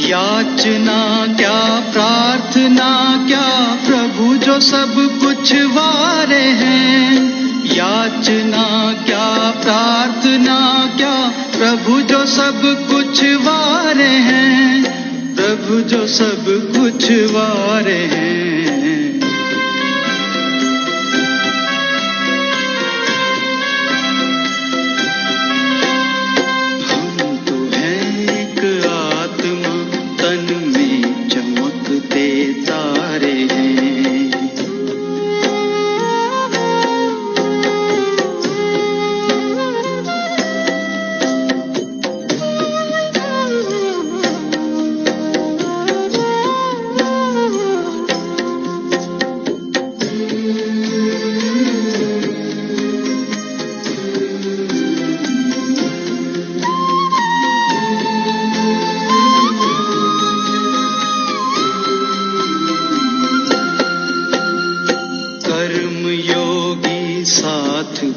याचना क्या प्रार्थना क्या, प्रभु जो सब कुछ वारे हैं, प्रभु जो सब कुछ वारे हैं। हम तो हैं एक आत्मा, तन में चमकते तारे हैं।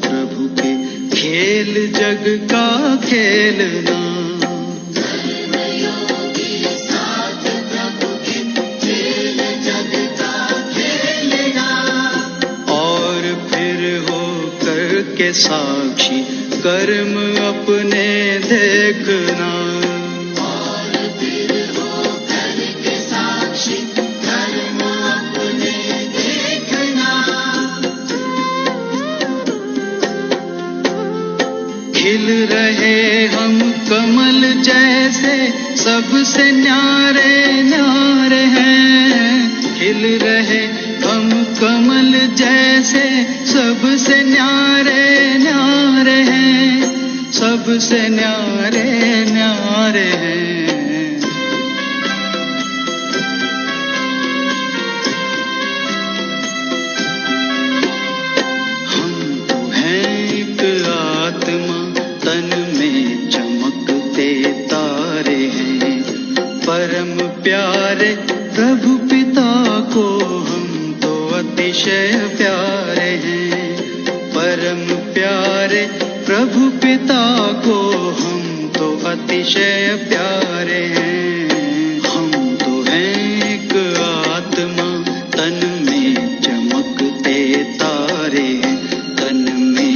प्रभु के खेल जग का खेलना, साथ प्रभु के खेल जग का खेलना, और फिर हो कर के साक्षी कर्म अपने देखना, और फिर हो कर के साक्षी कर्म अपने देखना। खिल रहे हम कमल जैसे, सबसे न्यारे न्यारे हैं। खिल रहे हम कमल जैसे, सबसे न्यारे न्यारे हैं, सबसे न्यारे न्यारे हैं। हम तो हैं एक आत्मा, तन में चमकते तारे हैं। परम प्यारे प्रभु पिता को हम तो अतिशय प्यारे हैं। परम प्यारे प्रभु पिता को हम तो अतिशय प्यारे हैं। हम तो हैं एक आत्मा, तन में चमकते तारे हैं, तन में।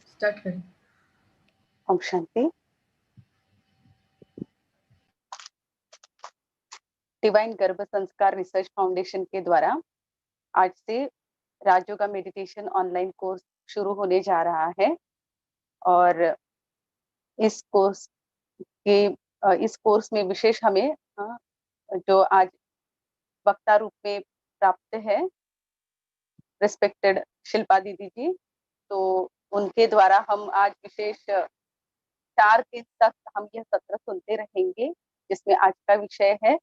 स्टार्ट करें। ओम शांति। डिवाइन गर्भ संस्कार रिसर्च फाउंडेशन के द्वारा आज से राजयोगा मेडिटेशन ऑनलाइन कोर्स शुरू होने जा रहा है, और इस कोर्स में विशेष हमें जो आज वक्ता रूप में प्राप्त है रिस्पेक्टेड शिल्पा दीदी जी, तो उनके द्वारा हम आज विशेष 4 दिन तक हम यह सत्र सुनते रहेंगे, जिसमें आज का विषय है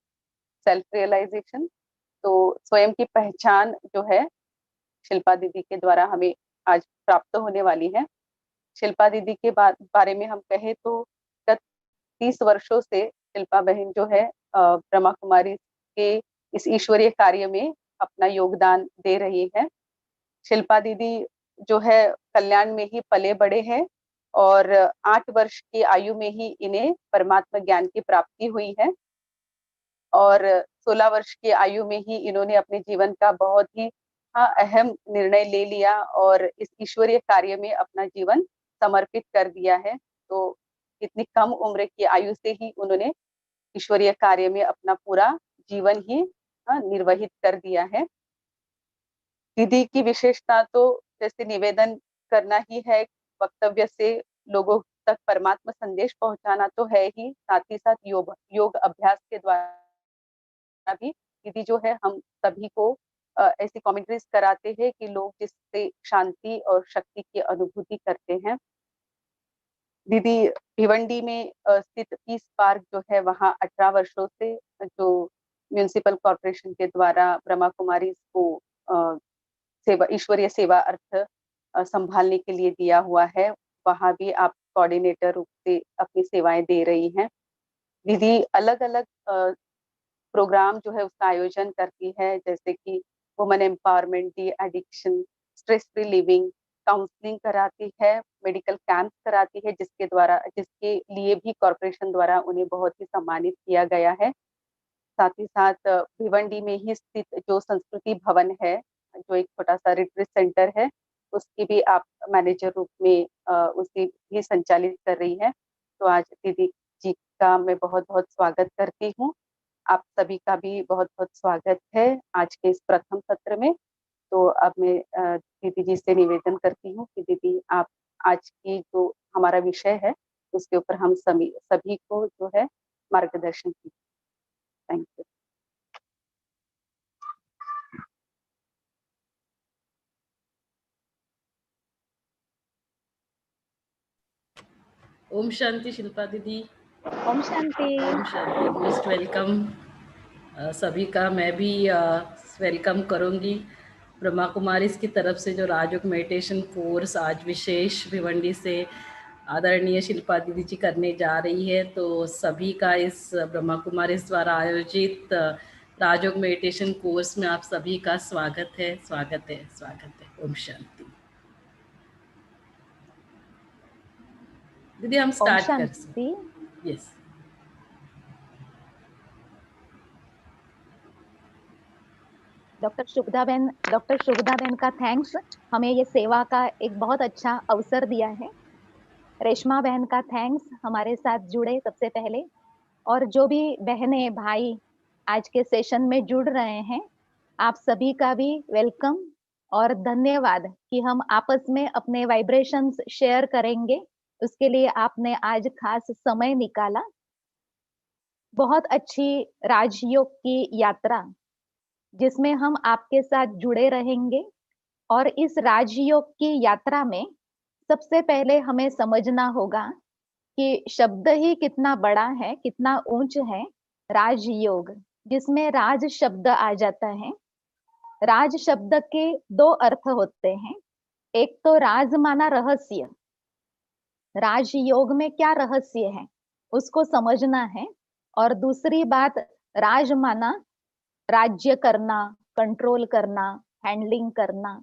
सेल्फ रियलाइजेशन। तो स्वयं की पहचान जो है शिल्पा दीदी के द्वारा हमें आज प्राप्त होने वाली है। शिल्पा दीदी के बारे में हम कहें तो गत 30 वर्षों से शिल्पा बहन जो है ब्रह्मा कुमारी के इस ईश्वरीय कार्य में अपना योगदान दे रही है। शिल्पा दीदी जो है कल्याण में ही पले बड़े हैं, और 8 वर्ष की आयु में ही इन्हें परमात्मा ज्ञान की प्राप्ति हुई है, और 16 वर्ष की आयु में ही इन्होंने अपने जीवन का बहुत ही अहम निर्णय ले लिया और इस ईश्वरीय कार्य में अपना जीवन समर्पित कर दिया है। तो इतनी कम उम्र की आयु से ही उन्होंने ईश्वरीय कार्य में अपना पूरा जीवन ही निर्वहित कर दिया है। दीदी की विशेषता तो जैसे निवेदन करना ही है, वक्तव्य से लोगों तक परमात्मा संदेश पहुंचाना तो है ही, साथ ही साथ योग अभ्यास के द्वारा भी दीदी जो है हम सभी को ऐसी कमेंट्रीज कराते हैं कि लोग जिससे शांति और शक्ति की अनुभूति करते हैं। दीदी भिवंडी में स्थित पीस पार्क जो है वहाँ 18 वर्षों से जो म्युनिसिपल कॉर्पोरेशन के द्वारा ब्रह्मा कुमारी को सेवा ईश्वरीय सेवा अर्थ संभालने के लिए दिया हुआ है। वहाँ भी आप कोऑर्डिनेटर रूप से अपनी सेवाएं दे रही हैं। दीदी अलग अलग प्रोग्राम जो है उसका आयोजन करती है, जैसे कि women empowerment, de addiction, stress free living, counselling कराती है, मेडिकल कैंप कराती है, जिसके लिए भी कॉरपोरेशन द्वारा उन्हें बहुत ही सम्मानित किया गया है। साथ ही साथ भिवंडी में ही स्थित जो संस्कृति भवन है, जो एक छोटा सा रिट्रीट सेंटर है, उसकी भी आप मैनेजर रूप में उसे भी संचालित कर रही है। तो आज दीदी जी का मैं बहुत बहुत स्वागत करती हूँ। आप सभी का भी बहुत बहुत स्वागत है आज के इस प्रथम सत्र में। तो अब मैं दीदी जी से निवेदन करती हूँ कि दीदी आप आज की जो हमारा विषय है उसके ऊपर हम सभी को जो है मार्गदर्शन कीजिए। Thank you. ओम शांति शिल्पा दीदी। ओम शांति। ओम शांति। मोस्ट वेलकम सभी का। मैं भी वेलकम करूंगी। ब्रह्मा कुमारीज की तरफ से जो राजयोग मेडिटेशन कोर्स आज विशेष भिवंडी से आदरणीय शिल्पा दीदी जी करने जा रही है, तो सभी का इस ब्रह्मा कुमारीज द्वारा आयोजित राजयोग मेडिटेशन कोर्स में आप सभी का स्वागत है, स्वागत है, स्वागत है। ओम शांति। दीदी हम स्टार्ट कर सकते हैं। यस। डॉक्टर शुभदा बहन का थैंक्स, हमें ये सेवा का एक बहुत अच्छा अवसर दिया है। रेशमा बहन का थैंक्स, हमारे साथ जुड़े सबसे पहले, और जो भी बहनें भाई आज के सेशन में जुड़ रहे हैं, आप सभी का भी वेलकम और धन्यवाद कि हम आपस में अपने वाइब्रेशंस शेयर करेंगे, उसके लिए आपने आज खास समय निकाला। बहुत अच्छी राजयोग की यात्रा जिसमें हम आपके साथ जुड़े रहेंगे, और इस राजयोग की यात्रा में सबसे पहले हमें समझना होगा कि शब्द ही कितना बड़ा है, कितना ऊंच है। राजयोग, जिसमें राज शब्द आ जाता है। राज शब्द के दो अर्थ होते हैं। एक तो राज माना रहस्य, राजयोग में क्या रहस्य है उसको समझना है। और दूसरी बात, राज माना राज्य करना, कंट्रोल करना, हैंडलिंग करना।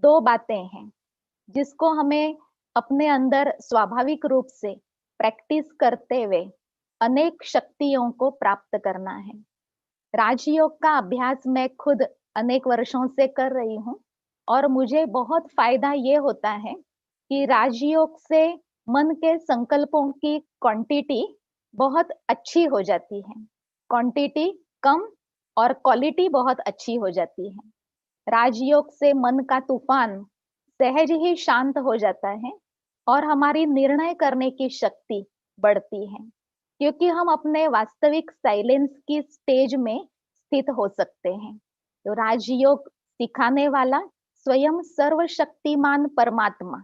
दो बातें हैं जिसको हमें अपने अंदर स्वाभाविक रूप से प्रैक्टिस करते हुए अनेक शक्तियों को प्राप्त करना है। राजयोग का अभ्यास मैं खुद अनेक वर्षों से कर रही हूँ, और मुझे बहुत फायदा ये होता है कि राजयोग से मन के संकल्पों की क्वांटिटी बहुत अच्छी हो जाती है। क्वांटिटी कम और क्वालिटी बहुत अच्छी हो जाती है। राजयोग से मन का तूफान सहज ही शांत हो जाता है, और हमारी निर्णय करने की शक्ति बढ़ती है, क्योंकि हम अपने वास्तविक साइलेंस की स्टेज में स्थित हो सकते हैं। तो राजयोग सिखाने वाला स्वयं सर्वशक्तिमान परमात्मा।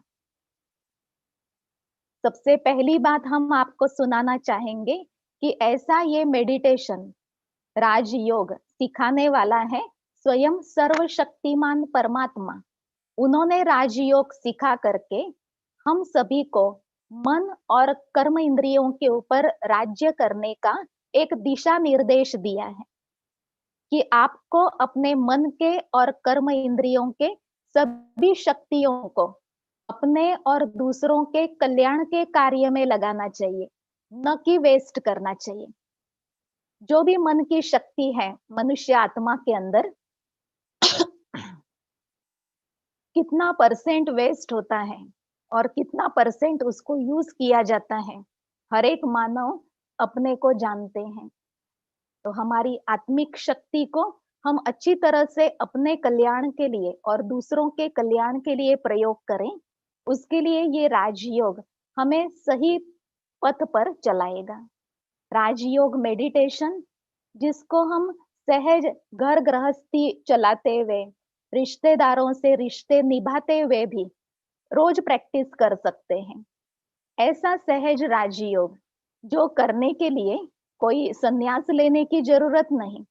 सबसे पहली बात हम आपको सुनाना चाहेंगे कि ऐसा ये मेडिटेशन राजयोग सिखाने वाला है स्वयं सर्वशक्तिमान परमात्मा। उन्होंने राजयोग सिखा करके हम सभी को मन और कर्म इंद्रियों के ऊपर राज्य करने का एक दिशा निर्देश दिया है कि आपको अपने मन के और कर्म इंद्रियों के सभी शक्तियों को अपने और दूसरों के कल्याण के कार्य में लगाना चाहिए, न कि वेस्ट करना चाहिए। जो भी मन की शक्ति है मनुष्य आत्मा के अंदर, कितना परसेंट वेस्ट होता है और कितना परसेंट उसको यूज किया जाता है, हर एक मानव अपने को जानते हैं। तो हमारी आत्मिक शक्ति को हम अच्छी तरह से अपने कल्याण के लिए और दूसरों के कल्याण के लिए प्रयोग करें, उसके लिए ये राजयोग हमें सही पथ पर चलाएगा। राजयोग मेडिटेशन, जिसको हम सहज घर गृहस्थी चलाते हुए, रिश्तेदारों से रिश्ते निभाते हुए भी रोज प्रैक्टिस कर सकते हैं। ऐसा सहज राजयोग जो करने के लिए कोई संन्यास लेने की जरूरत नहीं,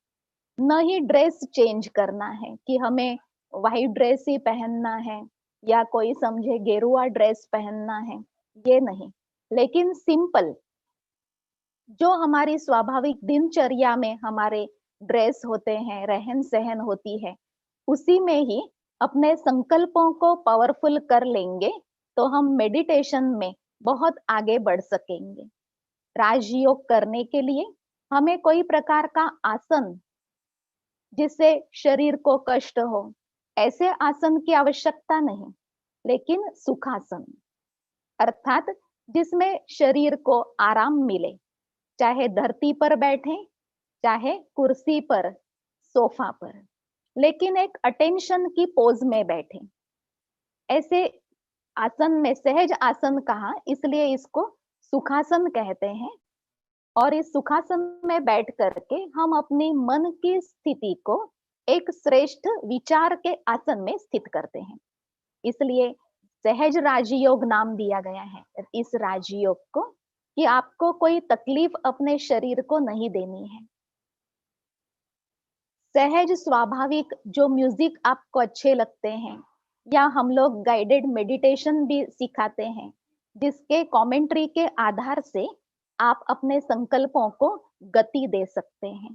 न ही ड्रेस चेंज करना है कि हमें वाइट ड्रेस ही पहनना है या कोई समझे गेरुआ ड्रेस पहनना है, ये नहीं। लेकिन सिंपल जो हमारी स्वाभाविक दिनचर्या में हमारे ड्रेस होते हैं, रहन सहन होती है, उसी में ही अपने संकल्पों को पावरफुल कर लेंगे तो हम मेडिटेशन में बहुत आगे बढ़ सकेंगे। राजयोग करने के लिए हमें कोई प्रकार का आसन जिससे शरीर को कष्ट हो, ऐसे आसन की आवश्यकता नहीं, लेकिन सुखासन अर्थात जिसमें शरीर को आराम मिले, चाहे धरती पर बैठे, चाहे कुर्सी पर, सोफा पर, लेकिन एक अटेंशन की पोज में बैठे। ऐसे आसन में सहज आसन कहा, इसलिए इसको सुखासन कहते हैं। और इस सुखासन में बैठ करके हम अपनी मन की स्थिति को एक श्रेष्ठ विचार के आसन में स्थित करते हैं, इसलिए सहज राजयोग नाम दिया गया है इस राजयोग को, कि आपको कोई तकलीफ अपने शरीर को नहीं देनी है। सहज स्वाभाविक जो म्यूजिक आपको अच्छे लगते हैं, या हम लोग गाइडेड मेडिटेशन भी सिखाते हैं, जिसके कमेंट्री के आधार से आप अपने संकल्पों को गति दे सकते हैं।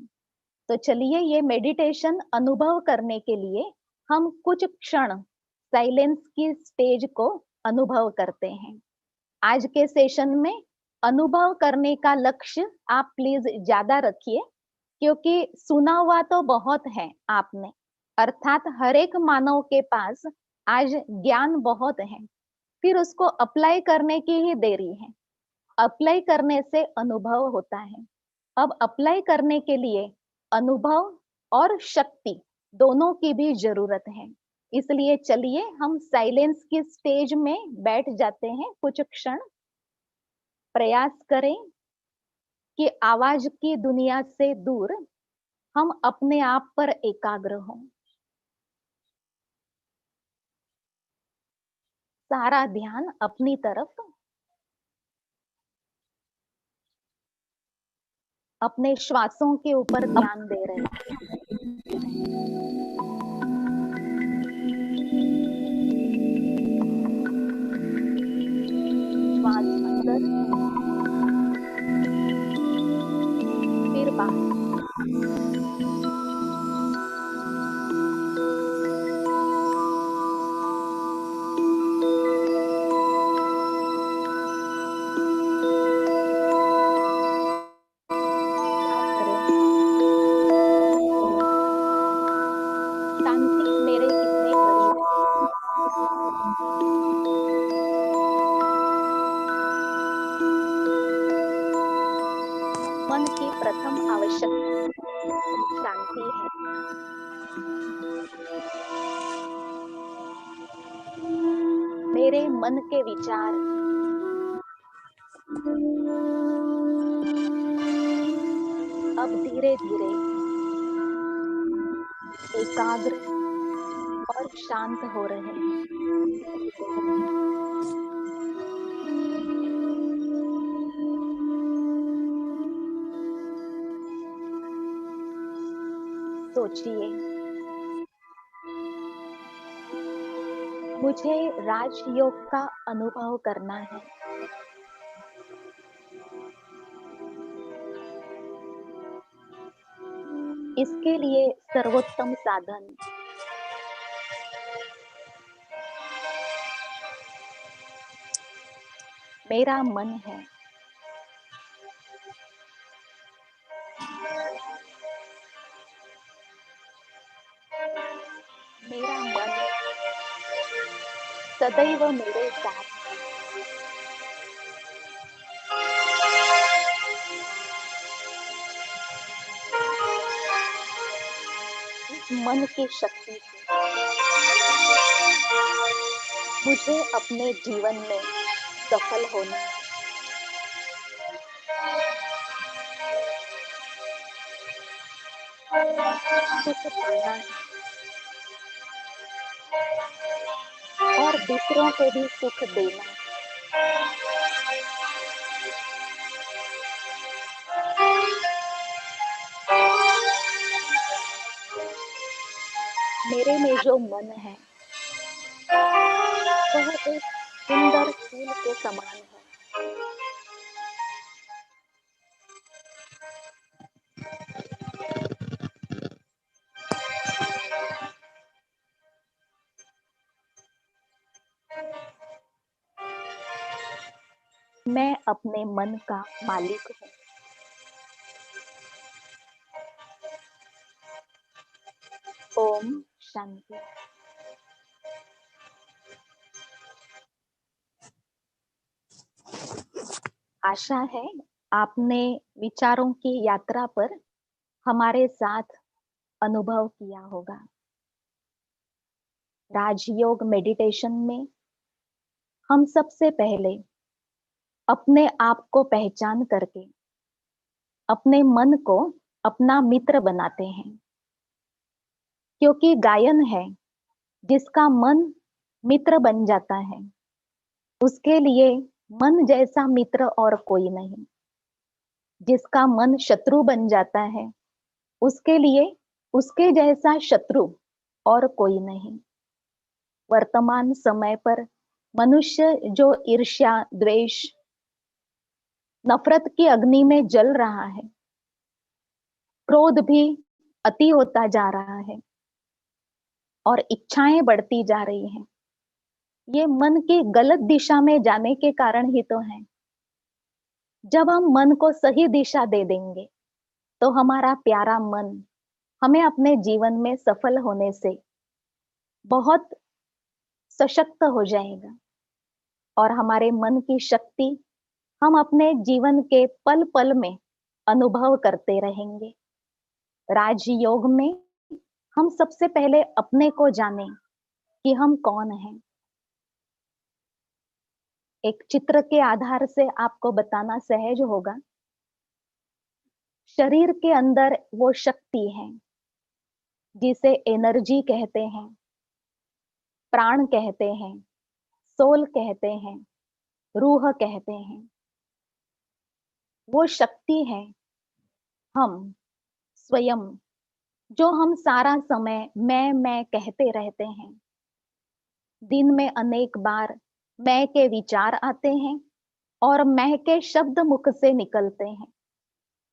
तो चलिए ये मेडिटेशन अनुभव करने के लिए हम कुछ क्षण साइलेंस की स्टेज को अनुभव करते हैं। आज के सेशन में अनुभव करने का लक्ष्य आप प्लीज ज्यादा रखिए, क्योंकि सुना हुआ तो बहुत है आपने, अर्थात हर एक मानव के पास आज ज्ञान बहुत है, फिर उसको अप्लाई करने की ही देरी है। अप्लाई करने से अनुभव होता है। अब अप्लाई करने के लिए अनुभव और शक्ति दोनों की भी जरूरत है, इसलिए चलिए हम साइलेंस की स्टेज में बैठ जाते हैं कुछ क्षण। प्रयास करें कि आवाज की दुनिया से दूर हम अपने आप पर एकाग्र हों। सारा ध्यान अपनी तरफ, अपने श्वासों के ऊपर ध्यान दे रहे हैं। श्वास अंदर, फिर बाहर। शांति मेरे कितने करीब है। मन की प्रथम आवश्यकता शांति है। मेरे मन के विचार अब धीरे धीरे एकाग्र और शांत हो रहे हैं। सोचिए, मुझे राजयोग का अनुभव करना है। इसके लिए सर्वोत्तम साधन मेरा मन है। मेरा मन सदैव मेरे साथ है। इस मन की शक्ति से मुझे अपने जीवन में सफल होना है। सुख पाना है और दूसरों को भी सुख देना है। मेरे में जो मन है वह एक सुंदर फूल के समान है। मैं अपने मन का मालिक हूँ। ओम शांति। आशा है आपने विचारों की यात्रा पर हमारे साथ अनुभव किया होगा। राजयोग मेडिटेशन में हम सबसे पहले अपने आप को पहचान करके अपने मन को अपना मित्र बनाते हैं, क्योंकि गायन है जिसका मन मित्र बन जाता है उसके लिए मन जैसा मित्र और कोई नहीं। जिसका मन शत्रु बन जाता है उसके लिए उसके जैसा शत्रु और कोई नहीं। वर्तमान समय पर मनुष्य जो ईर्ष्या, द्वेष, नफरत की अग्नि में जल रहा है, क्रोध भी अति होता जा रहा है और इच्छाएं बढ़ती जा रही हैं, ये मन की गलत दिशा में जाने के कारण ही तो है। जब हम मन को सही दिशा दे देंगे तो हमारा प्यारा मन हमें अपने जीवन में सफल होने से बहुत सशक्त हो जाएगा और हमारे मन की शक्ति हम अपने जीवन के पल पल में अनुभव करते रहेंगे। राजयोग में हम सबसे पहले अपने को जाने कि हम कौन हैं। एक चित्र के आधार से आपको बताना सहज होगा। शरीर के अंदर वो शक्ति है जिसे एनर्जी कहते हैं, प्राण कहते हैं, सोल कहते हैं, रूह कहते हैं। वो शक्ति है हम स्वयं, जो हम सारा समय मैं कहते रहते हैं। दिन में अनेक बार मैं के विचार आते हैं और मैं के शब्द मुख से निकलते हैं।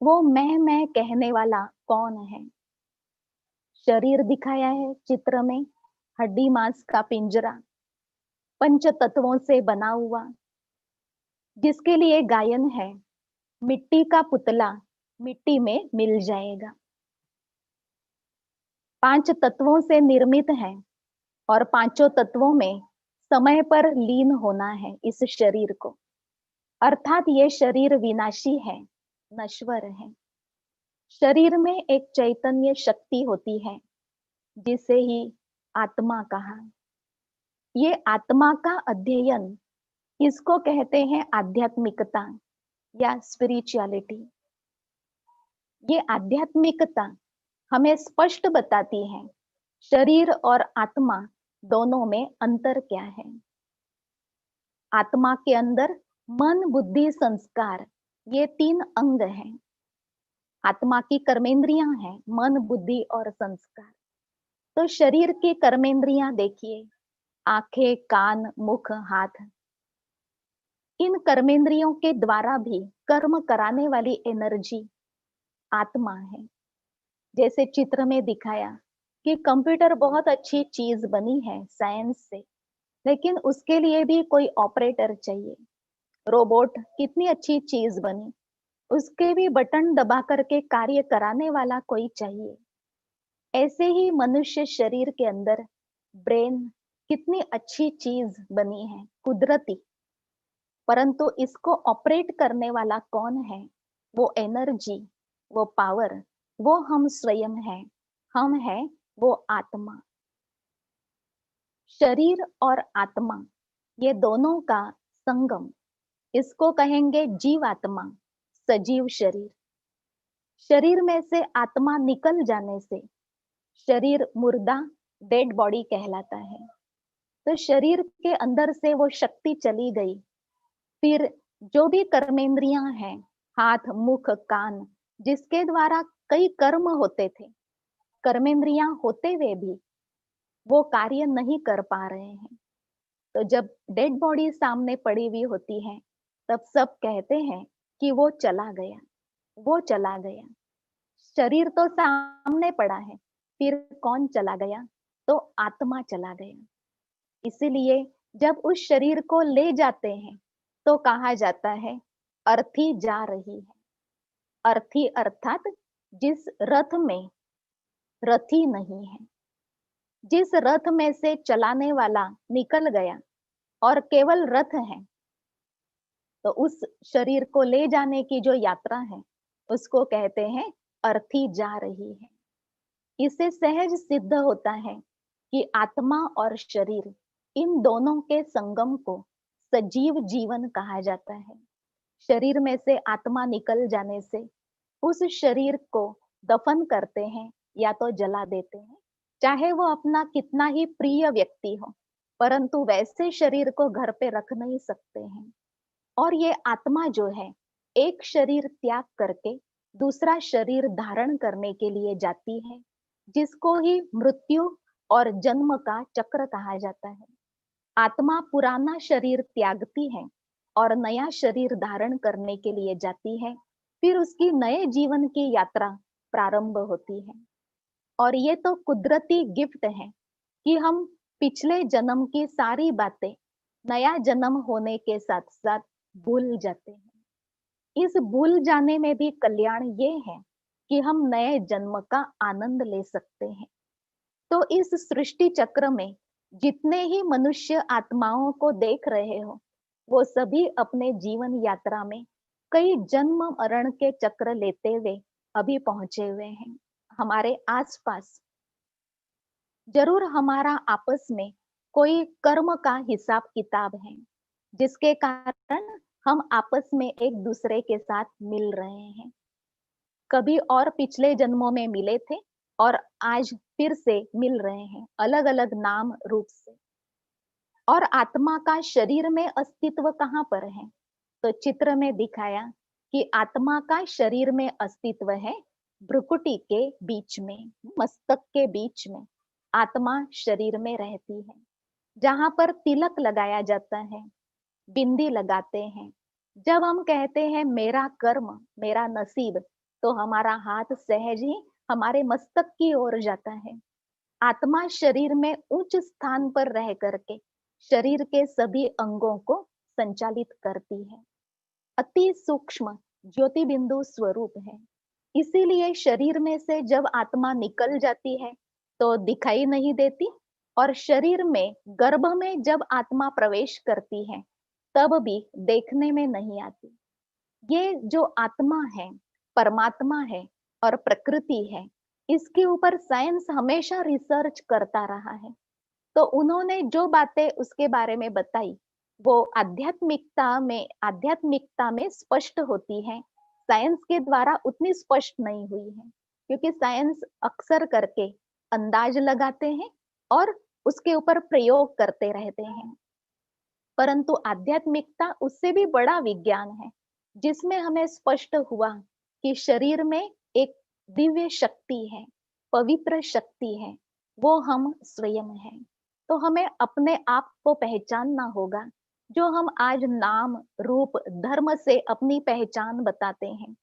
वो मैं कहने वाला कौन है? शरीर दिखाया है चित्र में, हड्डी मांस का पिंजरा, पंच तत्वों से बना हुआ, जिसके लिए गायन है, मिट्टी का पुतला मिट्टी में मिल जाएगा। 5 तत्वों से निर्मित है और पांचों तत्वों में समय पर लीन होना है इस शरीर को। अर्थात ये शरीर विनाशी है, नश्वर है। शरीर में एक चैतन्य शक्ति होती है जिसे ही आत्मा कहा। ये आत्मा का अध्ययन, इसको कहते हैं आध्यात्मिकता या स्पिरिचुअलिटी। ये आध्यात्मिकता हमें स्पष्ट बताती है शरीर और आत्मा दोनों में अंतर क्या है। आत्मा के अंदर मन, बुद्धि, संस्कार, ये 3 अंग हैं। आत्मा की कर्मेंद्रियां हैं, मन, बुद्धि और संस्कार। तो शरीर की कर्मेंद्रियां देखिए, आंखें, कान, मुख, हाथ। इन कर्मेंद्रियों के द्वारा भी कर्म कराने वाली एनर्जी आत्मा है। जैसे चित्र में दिखाया कि कंप्यूटर बहुत अच्छी चीज बनी है साइंस से, लेकिन उसके लिए भी कोई ऑपरेटर चाहिए। रोबोट कितनी अच्छी चीज बनी, उसके भी बटन दबा करके कार्य कराने वाला कोई चाहिए। ऐसे ही मनुष्य शरीर के अंदर ब्रेन कितनी अच्छी चीज बनी है, कुदरती, परंतु इसको ऑपरेट करने वाला कौन है? वो एनर्जी, वो पावर, वो हम स्वयं हैं। हम हैं वो आत्मा। शरीर और आत्मा, ये दोनों का संगम, इसको कहेंगे जीवात्मा, सजीव शरीर। शरीर में से आत्मा निकल जाने से शरीर मुर्दा, डेड बॉडी कहलाता है। तो शरीर के अंदर से वो शक्ति चली गई, फिर जो भी कर्मेंद्रियां हैं, हाथ, मुख, कान, जिसके द्वारा कई कर्म होते थे, कर्मेंद्रियां होते हुए भी वो कार्य नहीं कर पा रहे हैं। तो जब डेड बॉडी सामने पड़ी हुई होती है, तब सब कहते हैं कि वो चला गया, वो चला गया। शरीर तो सामने पड़ा है, फिर कौन चला गया? तो आत्मा चला गया। इसीलिए जब उस शरीर को ले जाते हैं, तो कहा जाता है अर्थी जा रही है। अर्थी अर्थात जिस रथ में रथी नहीं है, जिस रथ में से चलाने वाला निकल गया और केवल रथ है, तो उस शरीर को ले जाने की जो यात्रा है, उसको कहते हैं अर्थी जा रही है। इससे सहज सिद्ध होता है कि आत्मा और शरीर, इन दोनों के संगम को सजीव जीवन कहा जाता है। शरीर में से आत्मा निकल जाने से उस शरीर को दफन करते हैं या तो जला देते हैं, चाहे वो अपना कितना ही प्रिय व्यक्ति हो, परंतु वैसे शरीर को घर पे रख नहीं सकते हैं। और ये आत्मा जो है, एक शरीर त्याग करके दूसरा शरीर धारण करने के लिए जाती है, जिसको ही मृत्यु और जन्म का चक्र कहा जाता है। आत्मा पुराना शरीर त्यागती है और नया शरीर धारण करने के लिए जाती है, फिर उसकी नए जीवन की यात्रा प्रारंभ होती है। और ये तो कुदरती गिफ्ट है कि हम पिछले जन्म की सारी बातें नया जन्म होने के साथ साथ भूल जाते हैं। इस भूल जाने में भी कल्याण ये है कि हम नए जन्म का आनंद ले सकते हैं। तो इस सृष्टि चक्र में जितने ही मनुष्य आत्माओं को देख रहे हो, वो सभी अपने जीवन यात्रा में कई जन्म मरण के चक्र लेते हुए अभी पहुंचे हुए हैं। हमारे आसपास जरूर हमारा आपस में कोई कर्म का हिसाब किताब है, जिसके कारण हम आपस में एक दूसरे के साथ मिल रहे हैं। कभी और पिछले जन्मों में मिले थे और आज फिर से मिल रहे हैं, अलग अलग नाम रूप से। और आत्मा का शरीर में अस्तित्व कहाँ पर है? तो चित्र में दिखाया कि आत्मा का शरीर में अस्तित्व है भ्रुकुटी के बीच में, मस्तक के बीच में आत्मा शरीर में रहती है, जहां पर तिलक लगाया जाता है, बिंदी लगाते हैं। जब हम कहते हैं मेरा कर्म मेरा नसीब, तो हमारा हाथ सहज ही हमारे मस्तक की ओर जाता है। आत्मा शरीर में उच्च स्थान पर रह करके शरीर के सभी अंगों को संचालित करती है। अति सूक्ष्म ज्योति बिंदु स्वरूप है। इसीलिए शरीर में से जब आत्मा निकल जाती है तो दिखाई नहीं देती, और शरीर में गर्भ में जब आत्मा प्रवेश करती है तब भी देखने में नहीं आती। ये जो आत्मा है, परमात्मा है और प्रकृति है, इसके ऊपर साइंस हमेशा रिसर्च करता रहा है। तो उन्होंने जो बातें उसके बारे में बताई, वो आध्यात्मिकता में स्पष्ट होती है, साइंस के द्वारा उतनी स्पष्ट नहीं हुई है, क्योंकि साइंस अक्सर करके अंदाज लगाते हैं और उसके ऊपर प्रयोग करते रहते हैं। परंतु आध्यात्मिकता उससे भी बड़ा विज्ञान है, जिसमें हमें स्पष्ट हुआ कि शरीर में एक दिव्य शक्ति है, पवित्र शक्ति है, वो हम स्वयं हैं। तो हमें अपने आप को पहचानना होगा। जो हम आज नाम रूप धर्म से अपनी पहचान बताते हैं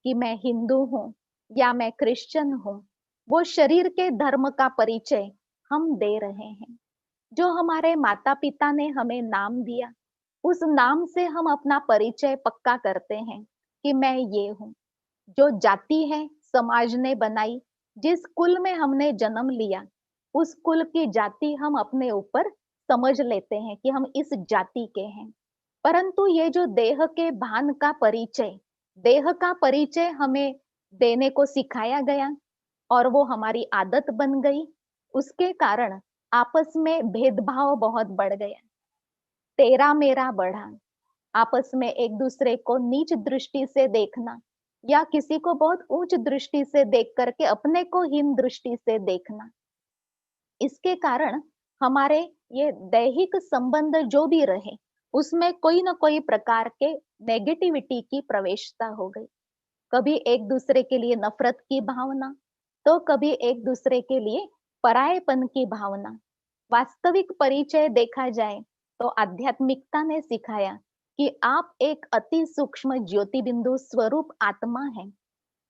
कि मैं हिंदू हूँ या मैं क्रिश्चियन हूँ, वो शरीर के धर्म का परिचय हम दे रहे हैं। जो हमारे माता पिता ने हमें नाम दिया, उस नाम से हम अपना परिचय पक्का करते हैं कि मैं ये हूँ। जो जाति है समाज ने बनाई, जिस कुल में हमने जन्म लिया, उस कुल की जाति हम अपने ऊपर समझ लेते हैं कि हम इस जाति के हैं। परंतु ये जो देह के भान का परिचय, देह का परिचय हमें देने को सिखाया गया और वो हमारी आदत बन गई। उसके कारण आपस में भेदभाव बहुत बढ़ गया, तेरा मेरा बढ़ा, आपस में एक दूसरे को नीच दृष्टि से देखना या किसी को बहुत ऊंच दृष्टि से देख करके अपने को हीन दृष्टि से देखना। इसके कारण हमारे ये दैहिक संबंध जो भी रहे, उसमें कोई ना कोई प्रकार के नेगेटिविटी की प्रवेशता हो गई। कभी एक दूसरे के लिए नफरत की भावना, तो कभी एक दूसरे के लिए परायेपन की भावना, वास्तविक परिचय देखा जाए तो आध्यात्मिकता ने सिखाया कि आप एक अति सूक्ष्म ज्योति बिंदु स्वरूप आत्मा हैं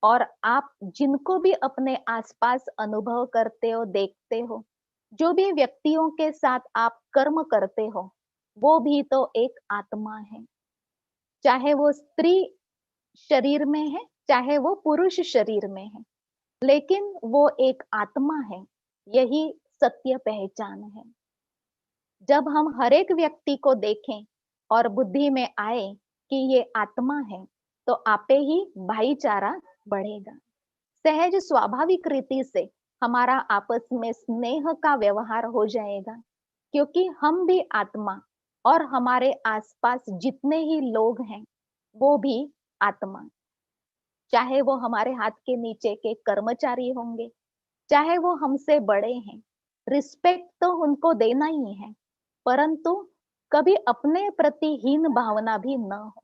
और आप जिनको भी अपने आसपास अनुभव करते हो, देखते हो, जो भी व्यक्तियों के साथ आप कर्म करते हो, वो भी तो एक आत्मा है। चाहे वो स्त्री शरीर में है, चाहे वो पुरुष शरीर में है, लेकिन वो एक आत्मा है। यही सत्य पहचान है। जब हम हर एक व्यक्ति को देखें और बुद्धि में आए कि ये आत्मा है, तो आपे ही भाईचारा बढ़ेगा। सहज स्वाभाविक रीति से हमारा आपस में स्नेह का व्यवहार हो जाएगा, क्योंकि हम भी आत्मा और हमारे आसपास जितने ही लोग हैं वो भी आत्मा। चाहे वो हमारे हाथ के नीचे के कर्मचारी होंगे, चाहे वो हमसे बड़े हैं, रिस्पेक्ट तो उनको देना ही है, परंतु कभी अपने प्रति हीन भावना भी न हो।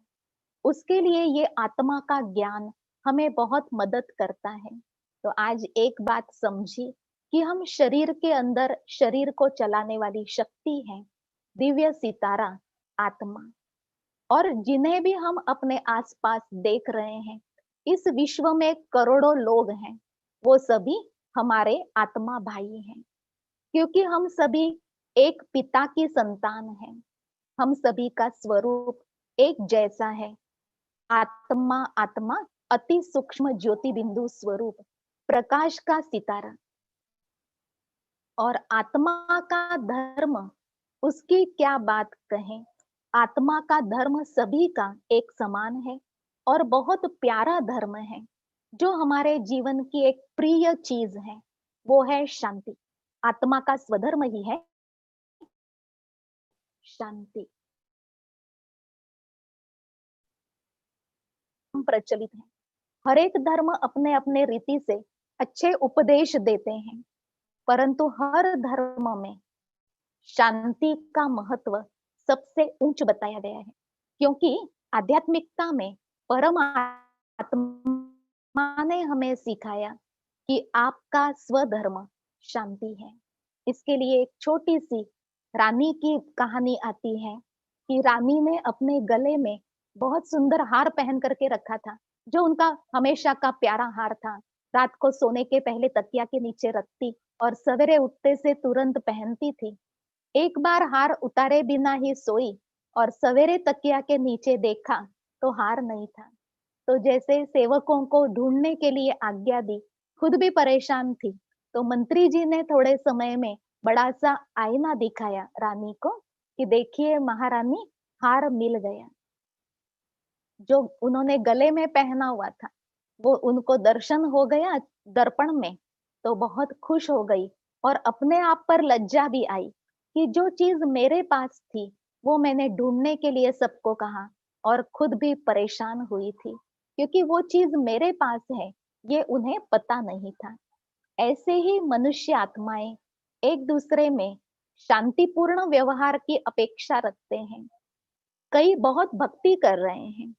उसके लिए ये आत्मा का ज्ञान हमें बहुत मदद करता है। तो आज एक बात समझी कि हम शरीर के अंदर शरीर को चलाने वाली शक्ति है, दिव्य सितारा आत्मा। और जिन्हें भी हम अपने आसपास देख रहे हैं, इस विश्व में करोड़ों लोग हैं, वो सभी हमारे आत्मा भाई हैं, क्योंकि हम सभी एक पिता की संतान हैं। हम सभी का स्वरूप एक जैसा है। आत्मा आत्मा अति सूक्ष्म ज्योति बिंदु स्वरूप, प्रकाश का सितारा। और आत्मा का धर्म, उसकी क्या बात कहें। आत्मा का धर्म सभी का एक समान है और बहुत प्यारा धर्म है, जो हमारे जीवन की एक प्रिय चीज है, वो है शांति। आत्मा का स्वधर्म ही है शांति। प्रचलित है, हर एक धर्म अपने अपने रीति से अच्छे उपदेश देते हैं, परंतु हर धर्म में शांति का महत्व सबसे उच्च बताया गया है, क्योंकि आध्यात्मिकता में परम आत्मा ने हमें सिखाया कि आपका स्वधर्म शांति है। इसके लिए एक छोटी सी रानी की कहानी आती है कि रानी ने अपने गले में बहुत सुंदर हार पहन करके रखा था, जो उनका हमेशा का प्यारा हार था। रात को सोने के पहले तकिया के नीचे रखती और सवेरे उठते से तुरंत पहनती थी। एक बार हार उतारे बिना ही सोई और सवेरे तकिया के नीचे देखा तो हार नहीं था। तो जैसे सेवकों को ढूंढने के लिए आज्ञा दी, खुद भी परेशान थी, तो मंत्री जी ने थोड़े समय में बड़ा सा आईना दिखाया रानी को कि देखिए महारानी, हार मिल गया। जो उन्होंने गले में पहना हुआ था वो उनको दर्शन हो गया दर्पण में, तो बहुत खुश हो गई और अपने आप पर लज्जा भी आई कि जो चीज मेरे पास थी वो मैंने ढूंढने के लिए सबको कहा और खुद भी परेशान हुई थी, क्योंकि वो चीज मेरे पास है ये उन्हें पता नहीं था। ऐसे ही मनुष्य आत्माएं एक दूसरे में शांतिपूर्ण व्यवहार की अपेक्षा रखते हैं। कई बहुत भक्ति कर रहे हैं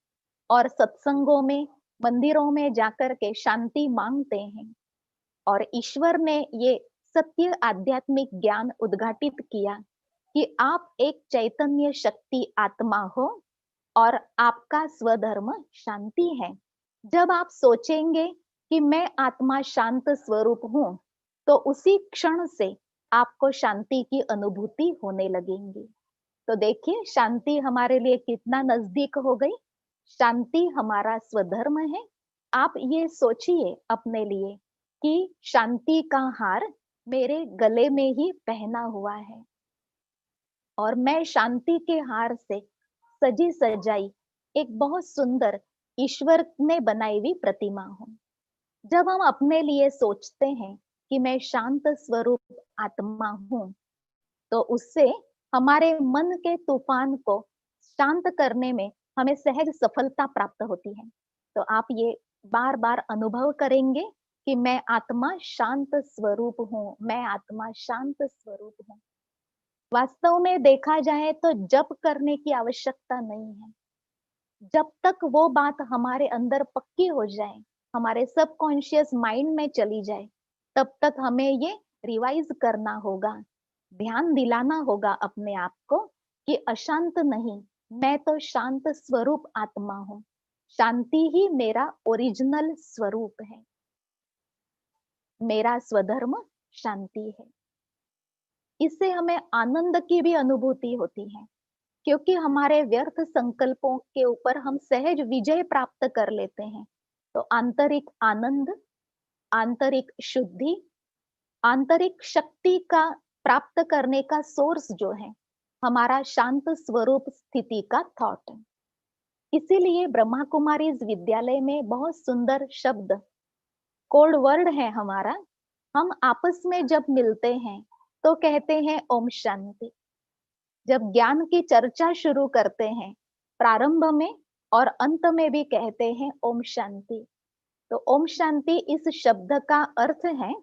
और सत्संगों में, मंदिरों में जाकर के शांति मांगते हैं, और ईश्वर ने ये सत्य आध्यात्मिक ज्ञान उद्घाटित किया कि आप एक चैतन्य शक्ति आत्मा हो और आपका स्वधर्म शांति है। जब आप सोचेंगे कि मैं आत्मा शांत स्वरूप हूं, तो उसी क्षण से आपको शांति की अनुभूति होने लगेंगी। तो देखिए शांति हमारे लिए कितना नजदीक हो गई। शांति हमारा स्वधर्म है। आप ये सोचिए अपने लिए कि शांति का हार मेरे गले में ही पहना हुआ है और मैं शांति के हार से सजी सजाई एक बहुत सुंदर ईश्वर ने बनाई हुई प्रतिमा हूं। जब हम अपने लिए सोचते हैं कि मैं शांत स्वरूप आत्मा हूं, तो उससे हमारे मन के तूफान को शांत करने में हमें सहज सफलता प्राप्त होती है। तो आप ये बार बार अनुभव करेंगे कि मैं आत्मा शांत स्वरूप हूँ, मैं आत्मा शांत स्वरूप हूँ। वास्तव में देखा जाए तो जप करने की आवश्यकता नहीं है। जब तक वो बात हमारे अंदर पक्की हो जाए, हमारे सबकॉन्शियस माइंड में चली जाए, तब तक हमें ये रिवाइज करना होगा ध्यान दिलाना होगा अपने आप को कि अशांत नहीं, मैं तो शांत स्वरूप आत्मा हूं। शांति ही मेरा ओरिजिनल स्वरूप है। मेरा स्वधर्म शांति है। इससे हमें आनंद की भी अनुभूति होती है, क्योंकि हमारे व्यर्थ संकल्पों के ऊपर हम सहज विजय प्राप्त कर लेते हैं। तो आंतरिक आनंद, आंतरिक शुद्धि, आंतरिक शक्ति का प्राप्त करने का सोर्स जो है हमारा शांत स्वरूप स्थिति का थॉट है। इसीलिए ब्रह्मा कुमारी विद्यालय में बहुत सुंदर शब्द, कोड वर्ड है हमारा। हम आपस में जब मिलते हैं तो कहते हैं ओम शांति। जब ज्ञान की चर्चा शुरू करते हैं प्रारंभ में और अंत में भी कहते हैं ओम शांति। तो ओम शांति इस शब्द का अर्थ है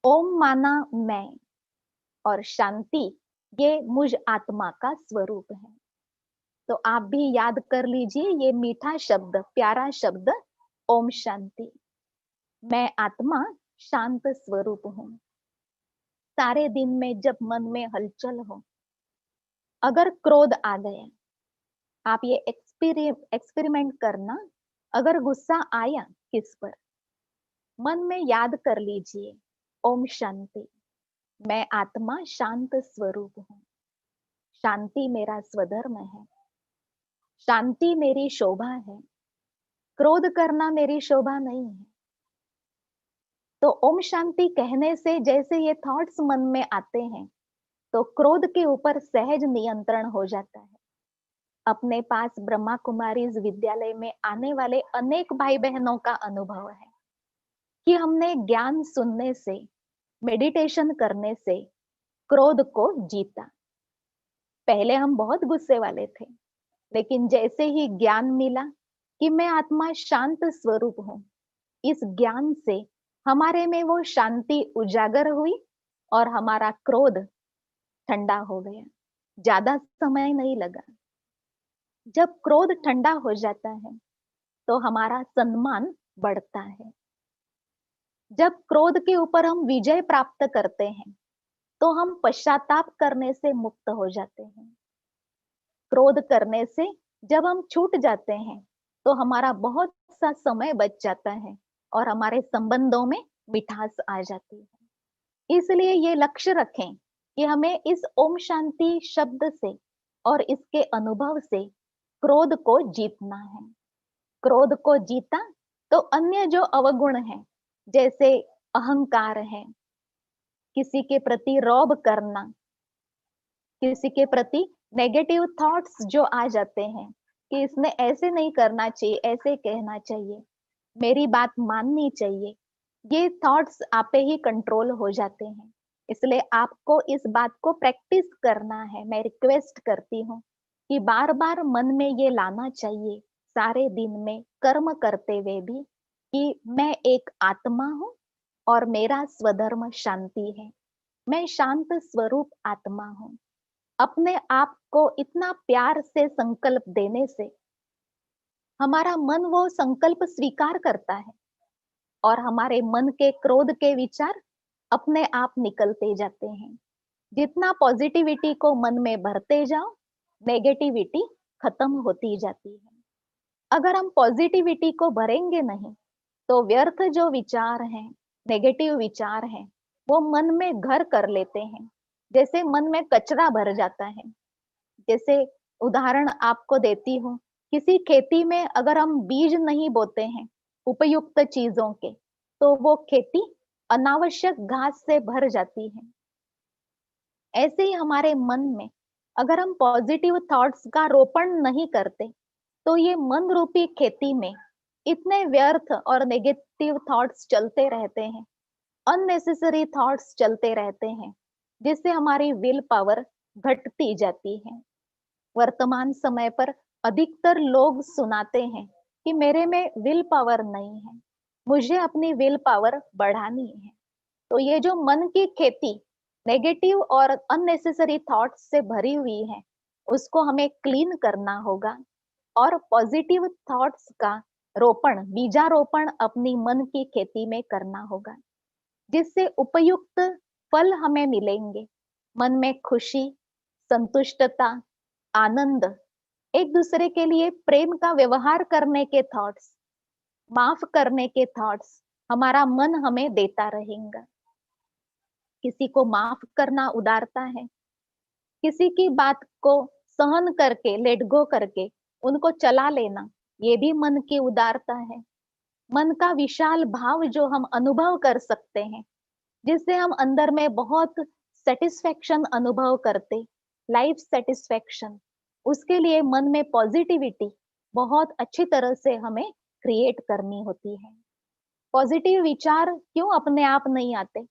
ओम माना मैं और शांति ये मुझ आत्मा का स्वरूप है। तो आप भी याद कर लीजिए ये मीठा शब्द, प्यारा शब्द ओम शांति। मैं आत्मा शांत स्वरूप हूं। सारे दिन में जब मन में हलचल हो, अगर क्रोध आ गया, आप ये एक्सपेरिमेंट करना। अगर गुस्सा आया किस पर, मन में याद कर लीजिए ओम शांति। मैं आत्मा शांत स्वरूप हूं। शांति मेरा स्वधर्म है। शांति मेरी शोभा है। क्रोध करना मेरी शोभा नहीं है। तो ओम शांति कहने से जैसे ये थॉट्स मन में आते हैं तो क्रोध के ऊपर सहज नियंत्रण हो जाता है। अपने पास ब्रह्मा कुमारी विद्यालय में आने वाले अनेक भाई बहनों का अनुभव है कि हमने ज्ञान सुनने से, मेडिटेशन करने से क्रोध को जीता। पहले हम बहुत गुस्से वाले थे, लेकिन जैसे ही ज्ञान मिला कि मैं आत्मा शांत स्वरूप हूं, इस ज्ञान से हमारे में वो शांति उजागर हुई और हमारा क्रोध ठंडा हो गया। ज्यादा समय नहीं लगा। जब क्रोध ठंडा हो जाता है तो हमारा सम्मान बढ़ता है। जब क्रोध के ऊपर हम विजय प्राप्त करते हैं तो हम पश्चाताप करने से मुक्त हो जाते हैं। क्रोध करने से जब हम छूट जाते हैं तो हमारा बहुत सा समय बच जाता है और हमारे संबंधों में मिठास आ जाती है। इसलिए ये लक्ष्य रखें कि हमें इस ओम शांति शब्द से और इसके अनुभव से क्रोध को जीतना है। क्रोध को जीता तो अन्य जो अवगुण है, जैसे अहंकार है, किसी के प्रति रौब करना, किसी के प्रति नेगेटिव थॉट्स जो आ जाते हैं कि इसने ऐसे नहीं करना चाहिए, ऐसे कहना चाहिए, मेरी बात माननी चाहिए, ये थॉट्स आपे ही कंट्रोल हो जाते हैं। इसलिए आपको इस बात को प्रैक्टिस करना है। मैं रिक्वेस्ट करती हूँ कि बार बार मन में ये लाना चाहिए सारे दिन में कर्म करते हुए भी कि मैं एक आत्मा हूँ और मेरा स्वधर्म शांति है। मैं शांत स्वरूप आत्मा हूँ। अपने आप को इतना प्यार से संकल्प देने से हमारा मन वो संकल्प स्वीकार करता है और हमारे मन के क्रोध के विचार अपने आप निकलते जाते हैं। जितना पॉजिटिविटी को मन में भरते जाओ, नेगेटिविटी खत्म होती जाती है। अगर हम पॉजिटिविटी को भरेंगे नहीं तो व्यर्थ जो विचार हैं, नेगेटिव विचार हैं, वो मन में घर कर लेते हैं। जैसे मन में कचरा भर जाता है। जैसे उदाहरण आपको देती हूँ, किसी खेती में अगर हम बीज नहीं बोते हैं उपयुक्त चीजों के तो वो खेती अनावश्यक घास से भर जाती है। ऐसे ही हमारे मन में अगर हम पॉजिटिव थॉट्स का रोपण नहीं करते तो ये मन रूपी खेती में इतने व्यर्थ और नेगेटिव थॉट्स चलते रहते हैं, अननेसेसरी थॉट्स चलते रहते हैं, जिससे हमारी विल पावर घटती जाती है। वर्तमान समय पर अधिकतर लोग सुनाते हैं कि मेरे में विल पावर नहीं है, मुझे अपनी विल पावर बढ़ानी है। तो ये जो मन की खेती नेगेटिव और अननेसेसरी थॉट्स से भरी हुई है, उसको हमें क्लीन करना होगा और पॉजिटिव थॉट्स का रोपण, बीजारोपण अपनी मन की खेती में करना होगा, जिससे उपयुक्त फल हमें मिलेंगे। मन में खुशी, संतुष्टता, आनंद, एक दूसरे के लिए प्रेम का व्यवहार करने के थॉट्स, माफ करने के थॉट्स हमारा मन हमें देता रहेगा। किसी को माफ करना उदारता है, किसी की बात को सहन करके, लेट गो करके उनको चला लेना, ये भी मन की उदारता है। मन का विशाल भाव जो हम अनुभव कर सकते हैं, जिससे हम अंदर में बहुत सेटिस्फेक्शन अनुभव करते, लाइफ सेटिस्फेक्शन, उसके लिए मन में पॉजिटिविटी बहुत अच्छी तरह से हमें क्रिएट करनी होती है। पॉजिटिव विचार क्यों अपने आप नहीं आते?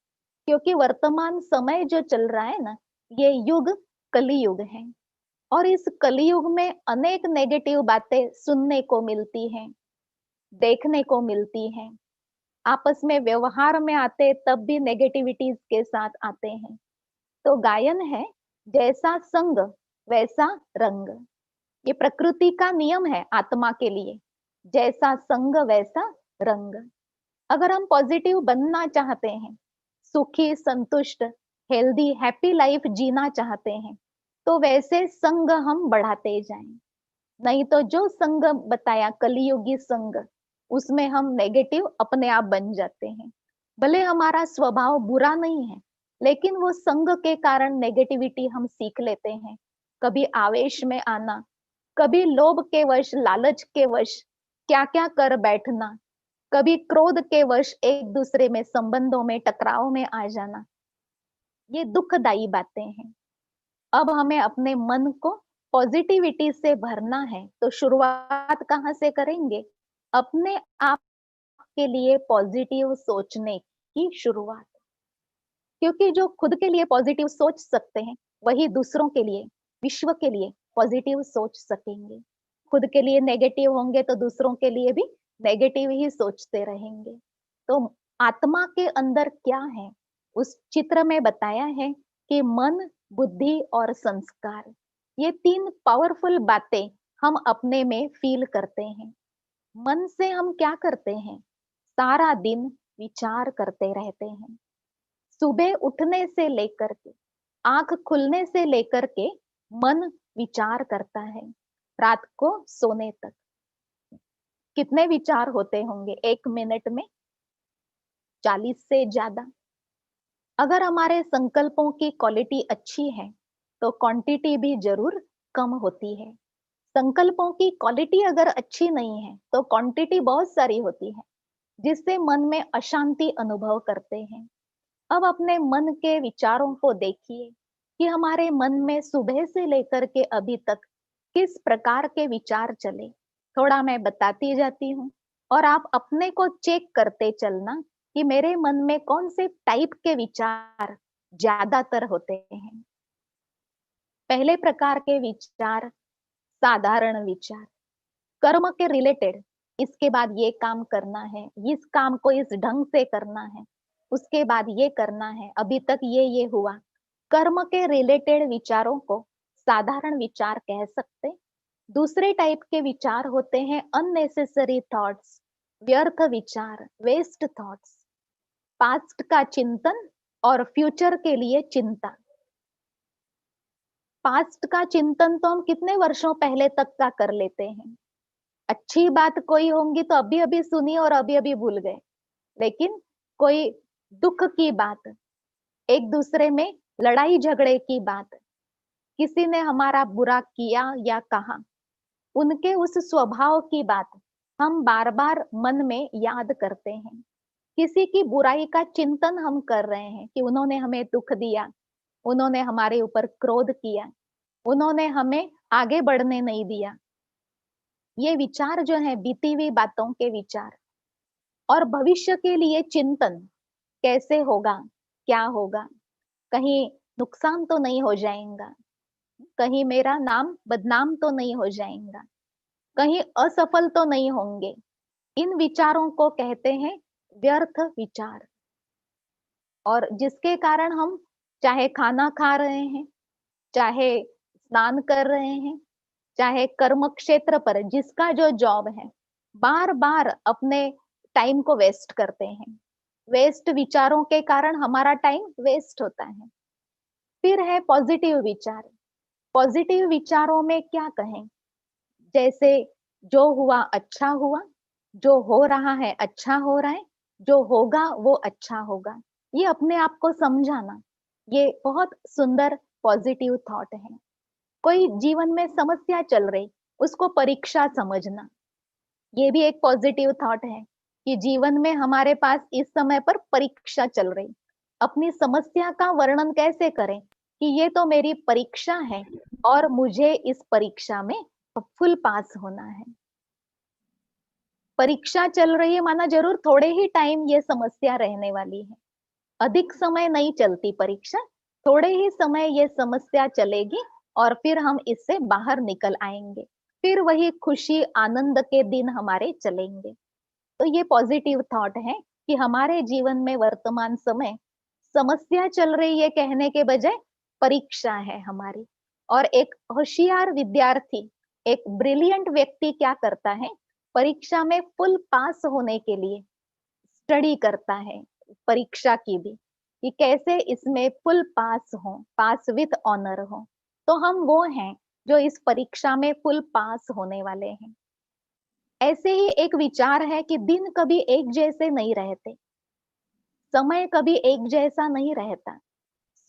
क्योंकि वर्तमान समय जो चल रहा है ना, ये युग कली युग है, और इस कलियुग में अनेक नेगेटिव बातें सुनने को मिलती हैं, देखने को मिलती हैं। आपस में व्यवहार में आते तब भी नेगेटिविटीज के साथ आते हैं। तो गायन है, जैसा संग वैसा रंग, ये प्रकृति का नियम है आत्मा के लिए। जैसा संग वैसा रंग। अगर हम पॉजिटिव बनना चाहते हैं, सुखी, संतुष्ट, हेल्दी, हैप्पी लाइफ जीना चाहते हैं, तो वैसे संग हम बढ़ाते जाएं। नहीं तो जो संग बताया, कलियुगी संग, उसमें हम नेगेटिव अपने आप बन जाते हैं। भले हमारा स्वभाव बुरा नहीं है, लेकिन वो संग के कारण नेगेटिविटी हम सीख लेते हैं। कभी आवेश में आना, कभी लोभ के वश, लालच के वश क्या क्या कर बैठना, कभी क्रोध के वश एक दूसरे में संबंधों में टकराव में आ जाना, ये दुखदायी बातें हैं। अब हमें अपने मन को पॉजिटिविटी से भरना है, तो शुरुआत कहाँ से करेंगे? अपने आप के लिए पॉजिटिव सोचने की शुरुआत। क्योंकि जो खुद के लिए पॉजिटिव सोच सकते हैं, वही दूसरों के लिए, विश्व के लिए पॉजिटिव सोच सकेंगे। खुद के लिए नेगेटिव होंगे तो दूसरों के लिए भी नेगेटिव ही सोचते रहेंगे। तो आत्मा के अंदर क्या है, उस चित्र में बताया है कि मन, बुद्धि और संस्कार, ये 3 पावरफुल बातें हम अपने में फील करते हैं। मन से हम क्या करते हैं? सारा दिन विचार करते रहते हैं। सुबह उठने से लेकर के, आंख खुलने से लेकर के मन विचार करता है, रात को सोने तक। कितने विचार होते होंगे एक मिनट में? 40 से ज्यादा। अगर हमारे संकल्पों की क्वालिटी अच्छी है, तो क्वांटिटी भी जरूर कम होती है। संकल्पों की क्वालिटी अगर अच्छी नहीं है, तो क्वांटिटी बहुत सारी होती है, जिससे मन में अशांति अनुभव करते हैं। अब अपने मन के विचारों को देखिए कि हमारे मन में सुबह से लेकर के अभी तक किस प्रकार के विचार चले। थोड़ा मैं बताती जाती हूँ, और आप अपने को चेक करते चलना कि मेरे मन में कौन से टाइप के विचार ज्यादातर होते हैं। पहले प्रकार के विचार साधारण विचार, कर्म के रिलेटेड, इसके बाद ये काम करना है, इस काम को इस ढंग से करना है, उसके बाद ये करना है, अभी तक ये हुआ। कर्म के रिलेटेड विचारों को साधारण विचार कह सकते। दूसरे टाइप के विचार होते हैं अननेसेसरी थॉट्स, व्यर्थ विचार, वेस्ट थॉट्स, पास्ट का चिंतन और फ्यूचर के लिए चिंता। पास्ट का चिंतन तो हम कितने वर्षों पहले तक का कर लेते हैं। अच्छी बात कोई होंगी तो अभी अभी सुनी और अभी अभी भूल गए, लेकिन कोई दुख की बात, एक दूसरे में लड़ाई झगड़े की बात, किसी ने हमारा बुरा किया या कहा, उनके उस स्वभाव की बात हम बार बार मन में याद करते हैं। किसी की बुराई का चिंतन हम कर रहे हैं कि उन्होंने हमें दुख दिया, उन्होंने हमारे ऊपर क्रोध किया, उन्होंने हमें आगे बढ़ने नहीं दिया। ये विचार जो है बीती हुई बातों के विचार, और भविष्य के लिए चिंतन, कैसे होगा, क्या होगा, कहीं नुकसान तो नहीं हो जाएगा, कहीं मेरा नाम बदनाम तो नहीं हो जाएगा, कहीं असफल तो नहीं होंगे। इन विचारों को कहते हैं व्यर्थ विचार, और जिसके कारण हम चाहे खाना खा रहे हैं, चाहे स्नान कर रहे हैं, चाहे कर्म क्षेत्र पर जिसका जो जॉब है, बार बार अपने टाइम को वेस्ट करते हैं। वेस्ट विचारों के कारण हमारा टाइम वेस्ट होता है। फिर है पॉजिटिव विचार। पॉजिटिव विचारों में क्या कहें, जैसे जो हुआ अच्छा हुआ, जो हो रहा है अच्छा हो रहा है, जो होगा वो अच्छा होगा, ये अपने आप को समझाना, ये बहुत सुंदर पॉजिटिव थॉट है। कोई जीवन में समस्या चल रही, उसको परीक्षा समझना, ये भी एक पॉजिटिव थॉट है कि जीवन में हमारे पास इस समय पर परीक्षा चल रही, अपनी समस्या का वर्णन कैसे करें कि ये तो मेरी परीक्षा है और मुझे इस परीक्षा में फुल पास होना है। परीक्षा चल रही है माना जरूर थोड़े ही टाइम ये समस्या रहने वाली है, अधिक समय नहीं चलती परीक्षा, थोड़े ही समय ये समस्या चलेगी और फिर हम इससे बाहर निकल आएंगे, फिर वही खुशी आनंद के दिन हमारे चलेंगे। तो ये पॉजिटिव थॉट है कि हमारे जीवन में वर्तमान समय समस्या चल रही है कहने के बजाय परीक्षा है हमारी। और एक होशियार विद्यार्थी, एक ब्रिलियंट व्यक्ति क्या करता है, परीक्षा में फुल पास होने के लिए स्टडी करता है, परीक्षा की भी, कि कैसे इसमें फुल पास हो, पास विथ ऑनर हो। तो हम वो हैं जो इस परीक्षा में फुल पास होने वाले हैं। ऐसे ही एक विचार है कि दिन कभी एक जैसे नहीं रहते, समय कभी एक जैसा नहीं रहता,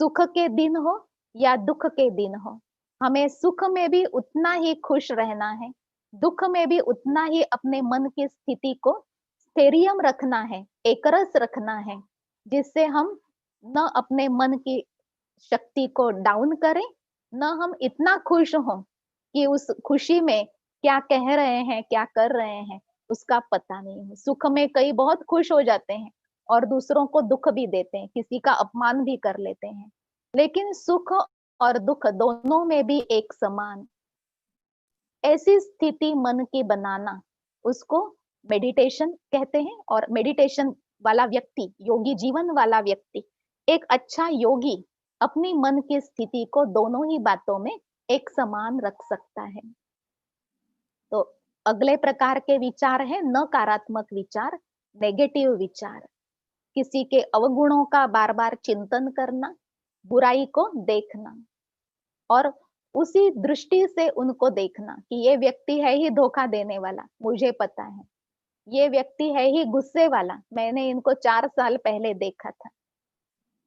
सुख के दिन हो या दुख के दिन हो, हमें सुख में भी उतना ही खुश रहना है, दुख में भी उतना ही अपने मन की स्थिति को स्थैर्य रखना है, एकरस रखना है, जिससे हम न अपने मन की शक्ति को डाउन करें, न हम इतना खुश हों कि उस खुशी में क्या कह रहे हैं क्या कर रहे हैं उसका पता नहीं हो। सुख में कई बहुत खुश हो जाते हैं और दूसरों को दुख भी देते हैं, किसी का अपमान भी कर लेते हैं, लेकिन सुख और दुख दोनों में भी एक समान ऐसी स्थिति मन की बनाना, उसको मेडिटेशन कहते हैं। और मेडिटेशन वाला व्यक्ति, योगी जीवन वाला व्यक्ति, एक अच्छा योगी अपनी मन की स्थिति को दोनों ही बातों में एक समान रख सकता है। तो अगले प्रकार के विचार है नकारात्मक विचार, नेगेटिव विचार। किसी के अवगुणों का बार बार चिंतन करना, बुराई को देखना और उसी दृष्टि से उनको देखना कि ये व्यक्ति है ही धोखा देने वाला, मुझे पता है, ये व्यक्ति है ही गुस्से वाला, मैंने इनको 4 साल पहले देखा था।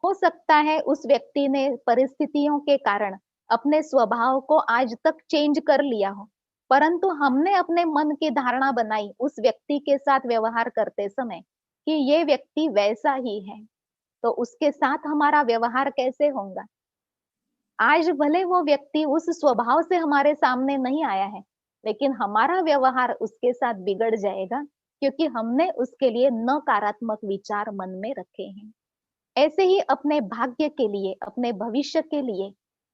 हो सकता है उस व्यक्ति ने परिस्थितियों के कारण अपने स्वभाव को आज तक चेंज कर लिया हो, परंतु हमने अपने मन की धारणा बनाई उस व्यक्ति के साथ व्यवहार करते समय कि ये व्यक्ति वैसा ही है, तो उसके साथ हमारा व्यवहार कैसे होगा। आज भले वो व्यक्ति उस स्वभाव से हमारे सामने नहीं आया है, लेकिन हमारा व्यवहार उसके साथ बिगड़ जाएगा क्योंकि हमने उसके लिए नकारात्मक विचार मन में रखे हैं। ऐसे ही अपने भाग्य के लिए, अपने भविष्य के लिए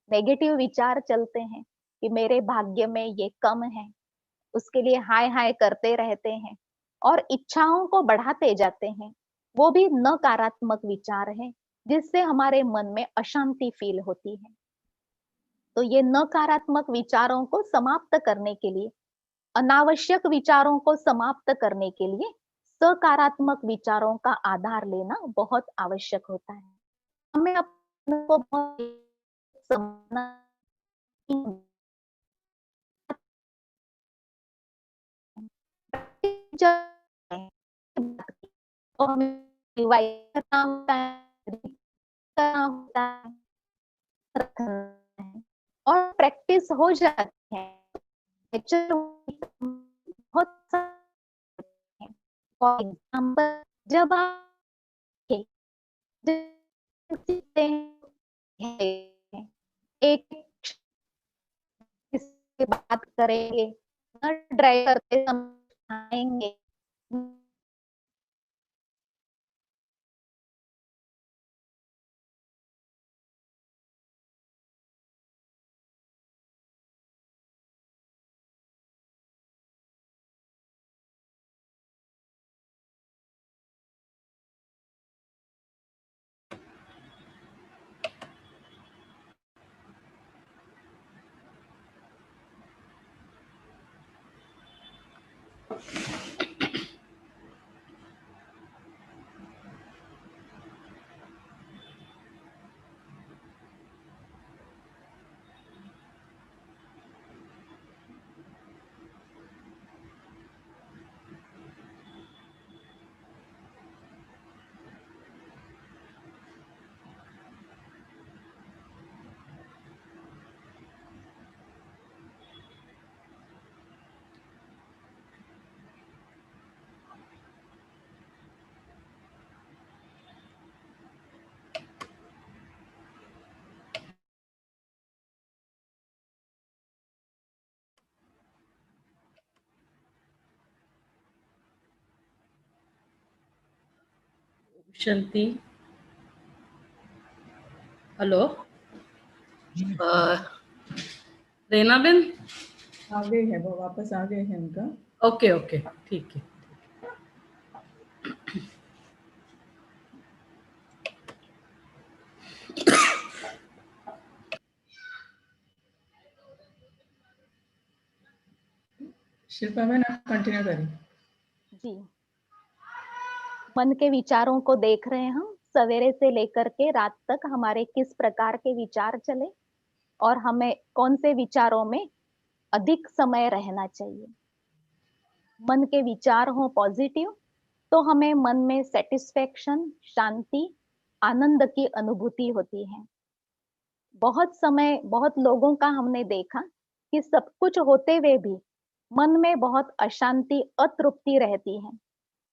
नेगेटिव विचार चलते हैं कि मेरे भाग्य में ये कम है, उसके लिए हाय हाय करते रहते हैं और इच्छाओं को बढ़ाते जाते हैं। वो भी नकारात्मक विचार है जिससे हमारे मन में अशांति फील होती है। तो ये नकारात्मक विचारों को समाप्त करने के लिए, अनावश्यक विचारों को समाप्त करने के लिए सकारात्मक विचारों का आधार लेना बहुत आवश्यक होता है। हमें अपने को बहुत समझना और रिवाइज करना होता है, करना होता है, रखना है और प्रैक्टिस हो जाती है। नेचर बहुत सारे हैं। फॉर एग्जाम्पल जब आप सीखते हैं, एक किससे बात करेंगे, ड्राइव करते समय आएंगे, शांति। हेलो रेना बेन। आ गए हैं वो, वापस आ गए हैं उनका। ओके ओके ठीक है। शिल्पा बहन आप कंटिन्यू करें। जी, मन के विचारों को देख रहे हैं हम, सवेरे से लेकर के रात तक हमारे किस प्रकार के विचार चले और हमें कौन से विचारों में अधिक समय रहना चाहिए। मन के विचार हो पॉजिटिव तो हमें मन में सेटिस्फेक्शन, शांति, आनंद की अनुभूति होती है। बहुत समय बहुत लोगों का हमने देखा कि सब कुछ होते हुए भी मन में बहुत अशांति, अतृप्ति रहती है।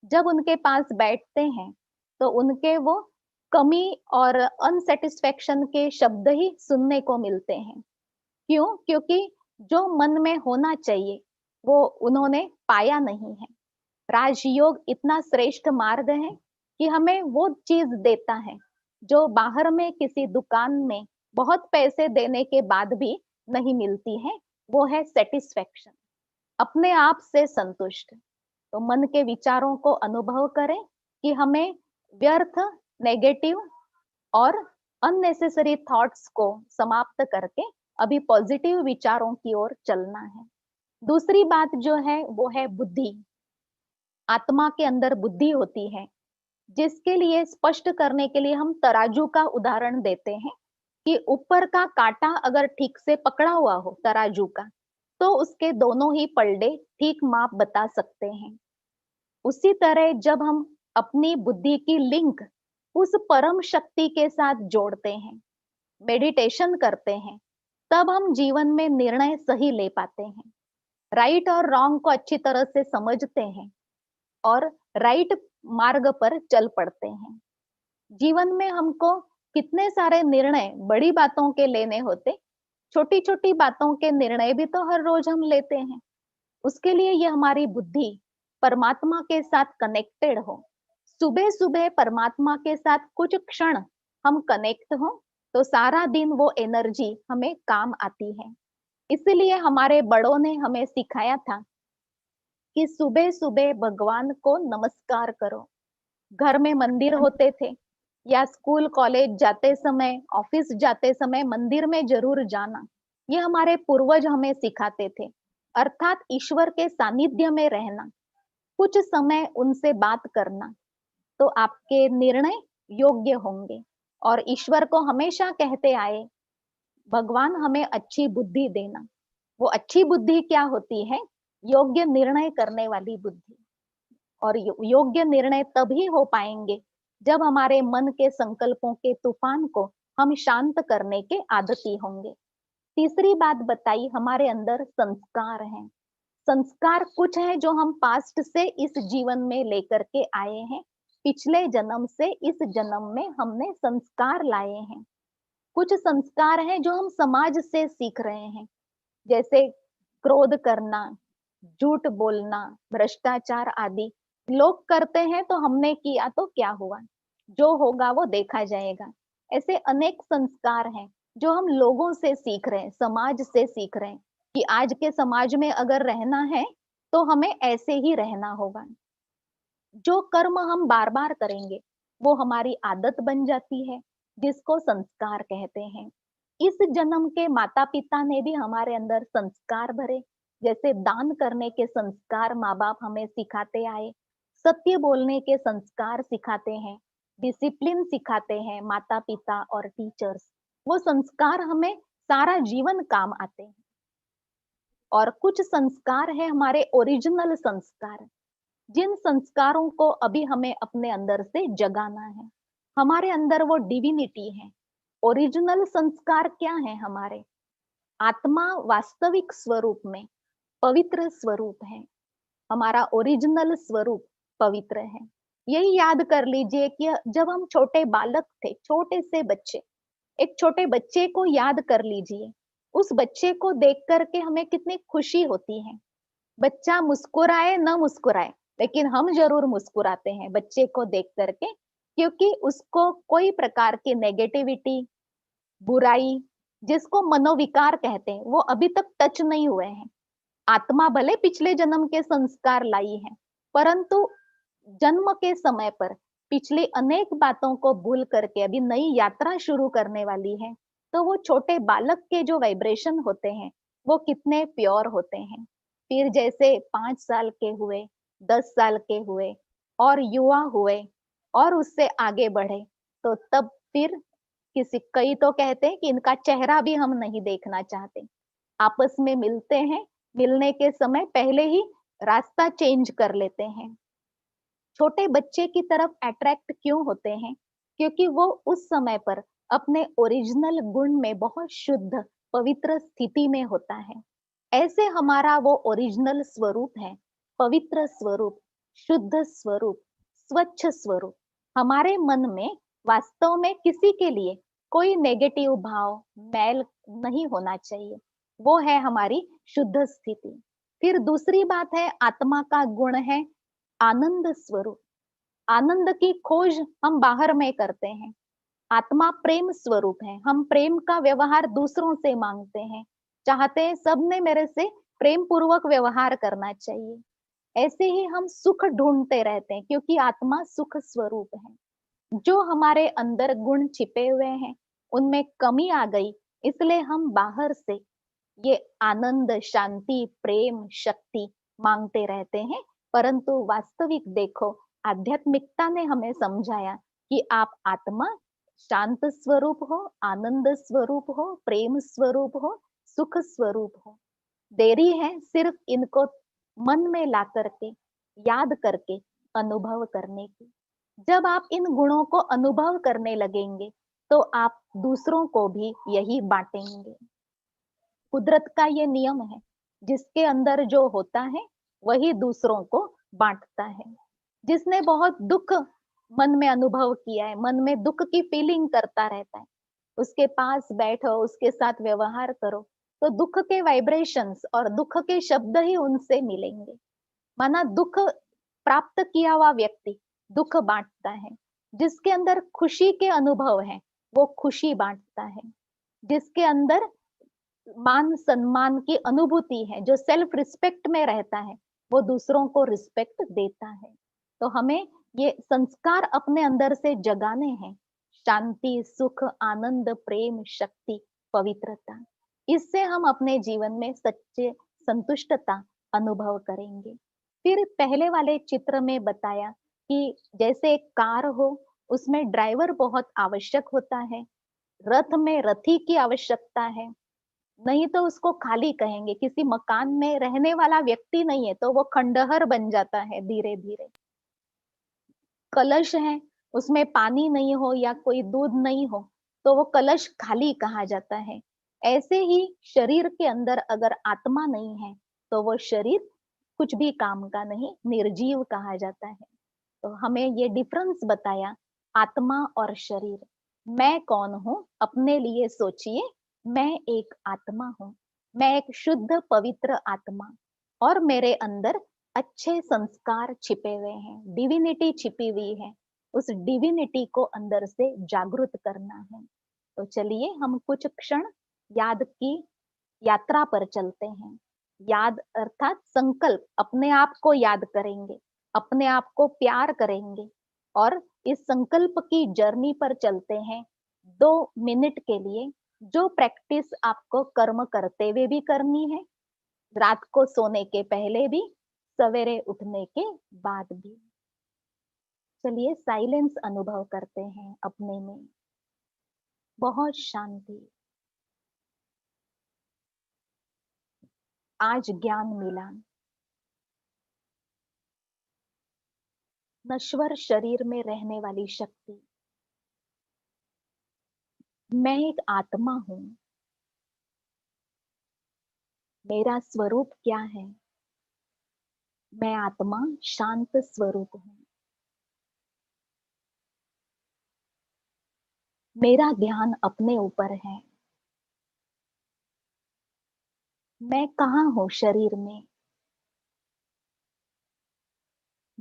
जब उनके पास बैठते हैं तो उनके वो कमी और अनसेटिस्फेक्शन के शब्द ही सुनने को मिलते हैं। क्यों? क्योंकि जो मन में होना चाहिए वो उन्होंने पाया नहीं है। राजयोग इतना श्रेष्ठ मार्ग है कि हमें वो चीज देता है जो बाहर में किसी दुकान में बहुत पैसे देने के बाद भी नहीं मिलती है, वो है सेटिस्फेक्शन, अपने आप से संतुष्ट। तो मन के विचारों को अनुभव करें कि हमें व्यर्थ, नेगेटिव और अननेसेसरी थॉट्स को समाप्त करके अभी पॉजिटिव विचारों की ओर चलना है। दूसरी बात जो है वो है बुद्धि। आत्मा के अंदर बुद्धि होती है, जिसके लिए स्पष्ट करने के लिए हम तराजू का उदाहरण देते हैं कि ऊपर का कांटा अगर ठीक से पकड़ा हुआ हो तराजू का, तो उसके दोनों ही पलड़े ठीक माप बता सकते हैं। उसी तरह जब हम अपनी बुद्धि की लिंक उस परम शक्ति के साथ जोड़ते हैं, मेडिटेशन करते हैं, तब हम जीवन में निर्णय सही ले पाते हैं, राइट और रॉन्ग को अच्छी तरह से समझते हैं और राइट मार्ग पर चल पड़ते हैं। जीवन में हमको कितने सारे निर्णय बड़ी बातों के लेने होते, छोटी छोटी बातों के निर्णय भी तो हर रोज हम लेते हैं। उसके लिए ये हमारी बुद्धि परमात्मा के साथ कनेक्टेड हो। सुबह सुबह परमात्मा के साथ कुछ क्षण हम कनेक्ट हो तो सारा दिन वो एनर्जी हमें काम आती है। इसलिए हमारे बड़ों ने हमें सिखाया था कि सुबह सुबह भगवान को नमस्कार करो। घर में मंदिर होते थे या स्कूल कॉलेज जाते समय, ऑफिस जाते समय मंदिर में जरूर जाना, ये हमारे पूर्वज हमें सिखाते थे। अर्थात ईश्वर के सानिध्य में रहना, कुछ समय उनसे बात करना, तो आपके निर्णय योग्य होंगे। और ईश्वर को हमेशा कहते आए, भगवान हमें अच्छी बुद्धि देना। वो अच्छी बुद्धि क्या होती है? योग्य निर्णय करने वाली बुद्धि। और योग्य निर्णय तभी हो पाएंगे जब हमारे मन के संकल्पों के तूफान को हम शांत करने के आदती होंगे। तीसरी बात बताई, हमारे अंदर संस्कार हैं। संस्कार कुछ है जो हम पास्ट से इस जीवन में लेकर के आए हैं, पिछले जन्म से इस जन्म में हमने संस्कार लाए हैं। कुछ संस्कार हैं जो हम समाज से सीख रहे हैं, जैसे क्रोध करना, झूठ बोलना, भ्रष्टाचार आदि। लोग करते हैं तो हमने किया तो क्या हुआ, जो होगा वो देखा जाएगा। ऐसे अनेक संस्कार हैं जो हम लोगों से सीख रहे हैं, समाज से सीख रहे हैं कि आज के समाज में अगर रहना है तो हमें ऐसे ही रहना होगा। जो कर्म हम बार बार करेंगे वो हमारी आदत बन जाती है, जिसको संस्कार कहते हैं। इस जन्म के माता पिता ने भी हमारे अंदर संस्कार भरे, जैसे दान करने के संस्कार माँ बाप हमें सिखाते आए, सत्य बोलने के संस्कार सिखाते हैं, डिसिप्लिन सिखाते हैं माता पिता और टीचर्स। वो संस्कार हमें सारा जीवन काम आते हैं। और कुछ संस्कार है हमारे ओरिजिनल संस्कार, जिन संस्कारों को अभी हमें अपने अंदर से जगाना है। हमारे अंदर वो डिविनिटी है। ओरिजिनल संस्कार क्या है? हमारे आत्मा वास्तविक स्वरूप में पवित्र स्वरूप है। हमारा ओरिजिनल स्वरूप पवित्र है। यही याद कर लीजिए कि जब हम छोटे बालक थे, छोटे से बच्चे, एक छोटे बच्चे को याद कर लीजिए, उस बच्चे को देख करके हमें कितनी खुशी होती है। बच्चा मुस्कुराए न मुस्कुराए, लेकिन हम जरूर मुस्कुराते हैं बच्चे को देख करके, क्योंकि उसको कोई प्रकार की नेगेटिविटी, बुराई, जिसको मनोविकार कहते हैं, वो अभी तक टच नहीं हुए हैं। आत्मा भले पिछले जन्म के संस्कार लाई है, परंतु जन्म के समय पर पिछली अनेक बातों को भूल करके अभी नई यात्रा शुरू करने वाली है। तो वो छोटे बालक के जो वाइब्रेशन होते हैं वो कितने प्योर होते हैं। फिर जैसे 5 साल के हुए, 10 साल के हुए और युवा हुए और उससे आगे बढ़े, तो तब फिर कई तो कहते हैं कि इनका चेहरा भी हम नहीं देखना चाहते। आपस में मिलते हैं, मिलने के समय पहले ही रास्ता चेंज कर लेते हैं। छोटे बच्चे की तरफ अट्रैक्ट क्यों होते हैं? क्योंकि वो उस समय पर अपने ओरिजिनल गुण में बहुत शुद्ध पवित्र स्थिति में होता है। ऐसे हमारा वो ओरिजिनल स्वरूप है, पवित्र स्वरूप, शुद्ध स्वरूप, स्वच्छ स्वरूप। हमारे मन में वास्तव में किसी के लिए कोई नेगेटिव भाव, मैल नहीं होना चाहिए। वो है हमारी शुद्ध स्थिति। फिर दूसरी बात है, आत्मा का गुण है आनंद स्वरूप। आनंद की खोज हम बाहर में करते हैं। आत्मा प्रेम स्वरूप है। हम प्रेम का व्यवहार दूसरों से मांगते हैं, चाहते हैं सबने मेरे से प्रेम पूर्वक व्यवहार करना चाहिए। ऐसे ही हम सुख ढूंढते रहते हैं, क्योंकि आत्मा सुख स्वरूप है। जो हमारे अंदर गुण छिपे हुए हैं उनमें कमी आ गई, इसलिए हम बाहर से ये आनंद, शांति, प्रेम, शक्ति मांगते रहते हैं। परंतु वास्तविक देखो, आध्यात्मिकता ने हमें समझाया कि आप आत्मा शांत स्वरूप हो, आनंद स्वरूप हो, प्रेम स्वरूप हो, सुख स्वरूप हो। देरी है सिर्फ इनको मन में ला करके, याद करके अनुभव करने की। जब आप इन गुणों को अनुभव करने लगेंगे तो आप दूसरों को भी यही बांटेंगे। कुदरत का ये नियम है, जिसके अंदर जो होता है वही दूसरों को बांटता है। जिसने बहुत दुख मन में अनुभव किया है, मन में दुख की फीलिंग करता रहता है, उसके पास बैठो, उसके साथ व्यवहार करो, तो दुख के वाइब्रेशंस और दुख के शब्द ही उनसे मिलेंगे। माना दुख प्राप्त किया हुआ व्यक्ति दुख बांटता है, जिसके अंदर खुशी के अनुभव है वो खुशी बांटता है, जिसके अंदर मान सम्मान की अनुभूति है, जो सेल्फ रिस्पेक्ट में रहता है, वो दूसरों को रिस्पेक्ट देता है। तो हमें ये संस्कार अपने अंदर से जगाने हैं, शांति, सुख, आनंद, प्रेम, शक्ति, पवित्रता। इससे हम अपने जीवन में सच्चे संतुष्टता अनुभव करेंगे। फिर पहले वाले चित्र में बताया कि जैसे एक कार हो, उसमें ड्राइवर बहुत आवश्यक होता है, रथ में रथी की आवश्यकता है, नहीं तो उसको खाली कहेंगे। किसी मकान में रहने वाला व्यक्ति नहीं है तो वो खंडहर बन जाता है धीरे धीरे। कलश है, उसमें पानी नहीं हो या कोई दूध नहीं हो तो वो कलश खाली कहा जाता है। ऐसे ही शरीर के अंदर अगर आत्मा नहीं है तो वो शरीर कुछ भी काम का नहीं, निर्जीव कहा जाता है। तो हमें ये डिफरेंस बताया, आत्मा और शरीर। मैं कौन हूँ अपने लिए सोचिए। मैं एक आत्मा हूँ, मैं एक शुद्ध पवित्र आत्मा, और मेरे अंदर अच्छे संस्कार छिपे हुए हैं, डिविनिटी छिपी हुई है। उस डिविनिटी को अंदर से जागृत करना है। तो चलिए हम कुछ क्षण याद की यात्रा पर चलते हैं। याद अर्थात संकल्प, अपने आप को याद करेंगे, अपने आप को प्यार करेंगे और इस संकल्प की जर्नी पर चलते हैं। 2 मिनट के लिए जो प्रैक्टिस आपको कर्म करते हुए भी करनी है, रात को सोने के पहले भी, सवेरे उठने के बाद भी। चलिए साइलेंस अनुभव करते हैं अपने में, बहुत शांति। आज ज्ञान मिला, नश्वर शरीर में रहने वाली शक्ति। मैं एक आत्मा हूं। मेरा स्वरूप क्या है? मैं आत्मा शांत स्वरूप हूं। मेरा ध्यान अपने ऊपर है। मैं कहाँ हूं शरीर में?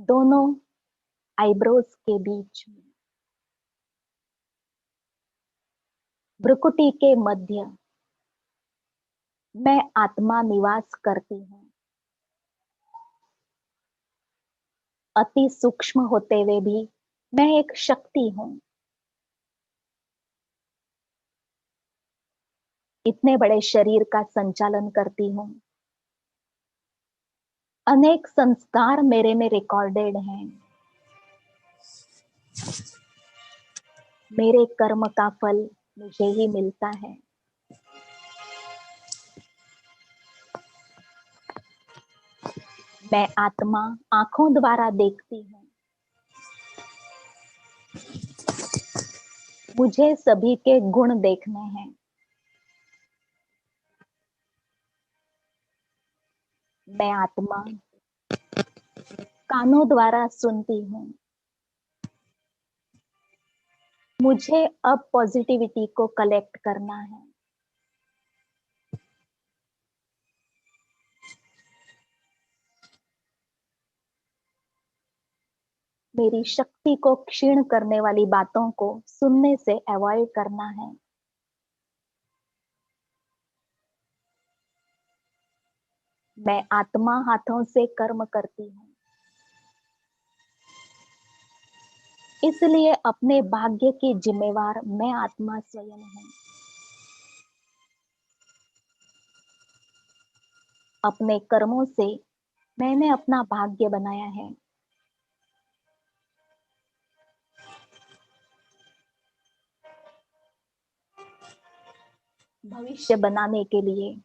दोनों आईब्रोज के बीच में। भ्रुकुटी के मध्य मैं आत्मा निवास करती हूँ। अति सूक्ष्म होते हुए भी मैं एक शक्ति हूँ। इतने बड़े शरीर का संचालन करती हूँ। अनेक संस्कार मेरे में रिकॉर्डेड हैं। मेरे कर्म का फल मुझे ही मिलता है। मैं आत्मा आंखों द्वारा देखती हूँ। मुझे सभी के गुण देखने हैं। मैं आत्मा कानों द्वारा सुनती हूँ। मुझे अब पॉजिटिविटी को कलेक्ट करना है। मेरी शक्ति को क्षीण करने वाली बातों को सुनने से अवॉइड करना है। मैं आत्मा हाथों से कर्म करती हूँ, इसलिए अपने भाग्य की जिम्मेवार मैं आत्मा स्वयं हूँ। अपने कर्मों से मैंने अपना भाग्य बनाया है। भविष्य बनाने के लिए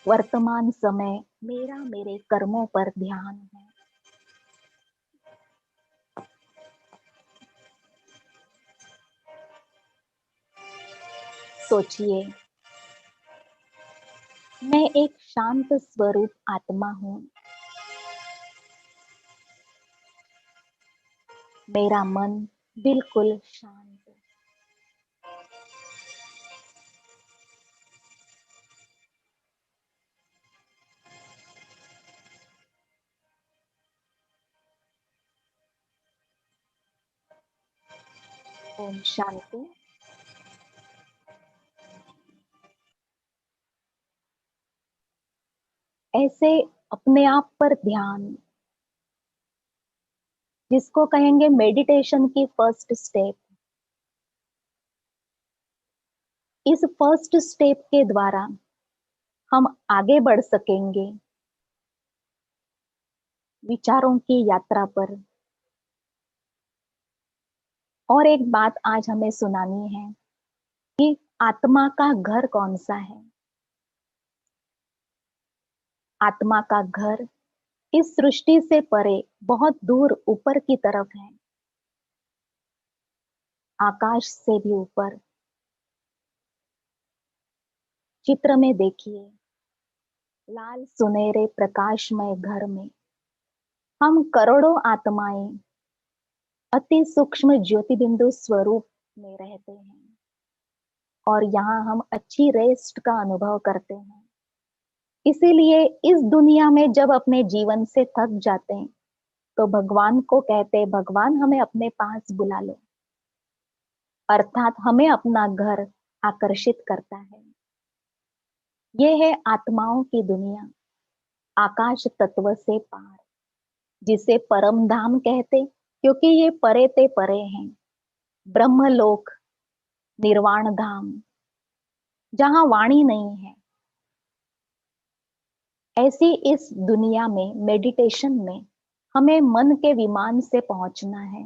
वर्तमान समय मेरा मेरे कर्मों पर ध्यान है। सोचिए, मैं एक शांत स्वरूप आत्मा हूँ। मेरा मन बिल्कुल शांत। ओम शांति। ऐसे अपने आप पर ध्यान, जिसको कहेंगे मेडिटेशन की फर्स्ट स्टेप। इस फर्स्ट स्टेप के द्वारा हम आगे बढ़ सकेंगे विचारों की यात्रा पर। और एक बात आज हमें सुनानी है कि आत्मा का घर कौन सा है। आत्मा का घर इस सृष्टि से परे बहुत दूर ऊपर की तरफ है, आकाश से भी ऊपर। चित्र में देखिए, लाल सुनहरे प्रकाशमय घर में हम करोड़ों आत्माएं अति सूक्ष्म ज्योति बिंदु स्वरूप में रहते हैं, और यहाँ हम अच्छी रेस्ट का अनुभव करते हैं। इसीलिए इस दुनिया में जब अपने जीवन से थक जाते हैं तो भगवान को कहते हैं, भगवान हमें अपने पास बुला लो। अर्थात हमें अपना घर आकर्षित करता है। ये है आत्माओं की दुनिया, आकाश तत्व से पार, जिसे परम धाम कहते, क्योंकि ये परे ते परे हैं। ब्रह्मलोक, निर्वाण धाम, जहां वाणी नहीं है। ऐसी इस दुनिया में मेडिटेशन में हमें मन के विमान से पहुंचना है,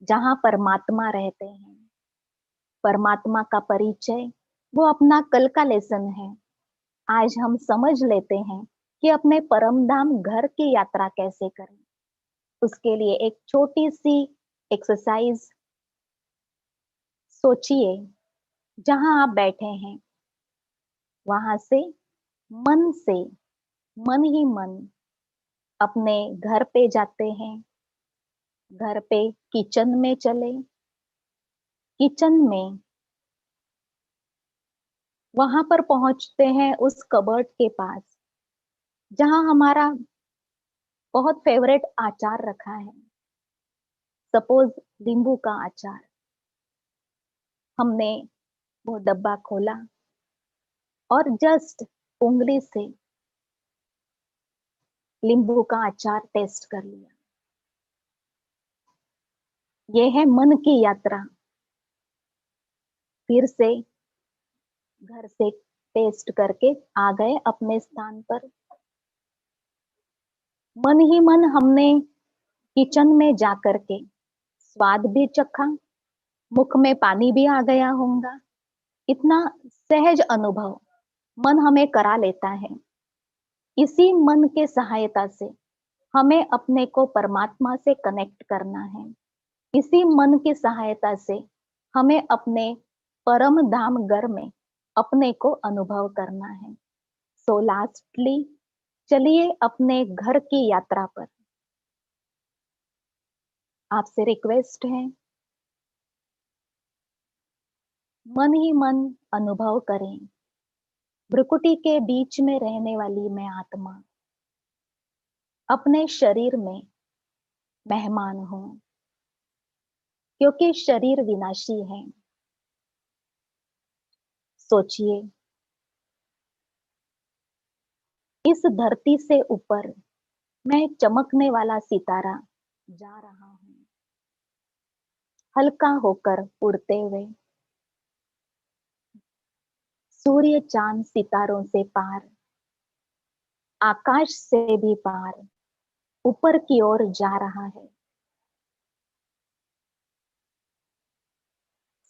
जहां परमात्मा रहते हैं। परमात्मा का परिचय वो अपना कल का लेसन है। आज हम समझ लेते हैं कि अपने परम धाम घर की यात्रा कैसे करें। उसके लिए एक छोटी सी एक्सरसाइज सोचिए, जहां आप बैठे हैं वहां से मन ही मन अपने घर पे जाते हैं। घर पे किचन में चले, किचन में वहां पर पहुंचते हैं उस कबर्ड के पास जहां हमारा बहुत फेवरेट आचार रखा है। सपोज नींबू का अचार। हमने वो डब्बा खोला और जस्ट उंगली से नींबू का अचार टेस्ट कर लिया। ये है मन की यात्रा। फिर से घर से टेस्ट करके आ गए अपने स्थान पर। मन ही मन हमने किचन में जा करके स्वाद भी चखा, मुख में पानी भी आ गया होगा। इतना सहज अनुभव मन हमें करा लेता है। इसी मन के सहायता से हमें अपने को परमात्मा से कनेक्ट करना है। इसी मन की सहायता से हमें अपने परम धाम घर में अपने को अनुभव करना है। सो लास्टली चलिए अपने घर की यात्रा पर। आपसे रिक्वेस्ट है, मन ही मन अनुभव करें, भ्रुकुटी के बीच में रहने वाली मैं आत्मा अपने शरीर में मेहमान हूं, क्योंकि शरीर विनाशी है। सोचिए, इस धरती से ऊपर मैं चमकने वाला सितारा जा रहा हूं, हल्का होकर उड़ते हुए, सूर्य चांद सितारों से पार, आकाश से भी पार, ऊपर की ओर जा रहा है।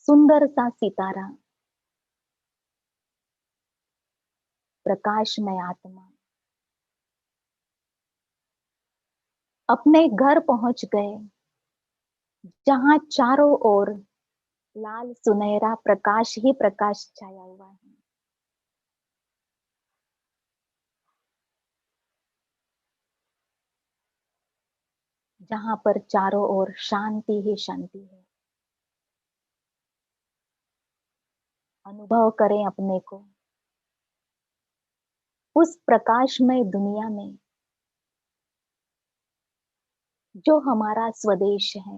सुंदर सा सितारा, प्रकाशमय आत्मा अपने घर पहुंच गए, जहां चारों ओर लाल सुनहरा प्रकाश ही प्रकाश छाया हुआ है। जहां पर चारों ओर शांति ही शांति है। अनुभव करें अपने को उस प्रकाशमय दुनिया में, जो हमारा स्वदेश है।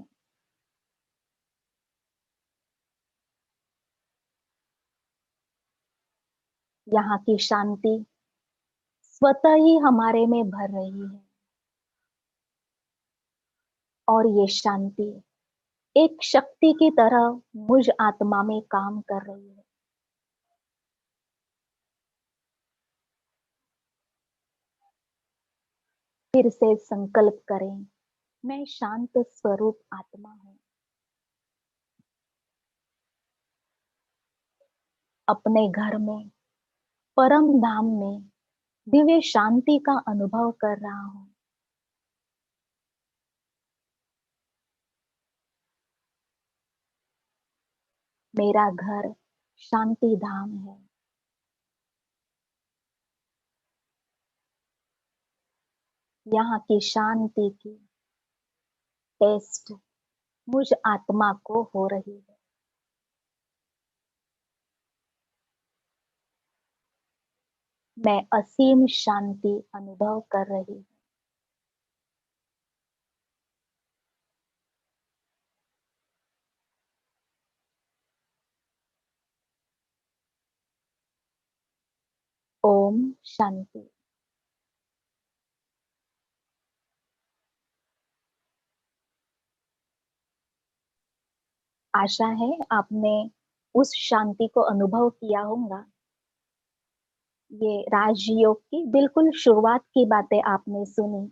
यहाँ की शांति स्वतः ही हमारे में भर रही है, और ये शांति एक शक्ति की तरह मुझ आत्मा में काम कर रही है। फिर से संकल्प करें, मैं शांत स्वरूप आत्मा हूं। अपने घर में, परम धाम में दिव्य शांति का अनुभव कर रहा हूं। मेरा घर शांति धाम है। यहाँ की शांति की टेस्ट मुझ आत्मा को हो रही है। मैं असीम शांति अनुभव कर रही हूँ। ओम शांति। आशा है आपने उस शांति को अनुभव किया होगा। ये राजयोग की बिल्कुल शुरुआत की बातें आपने सुनी।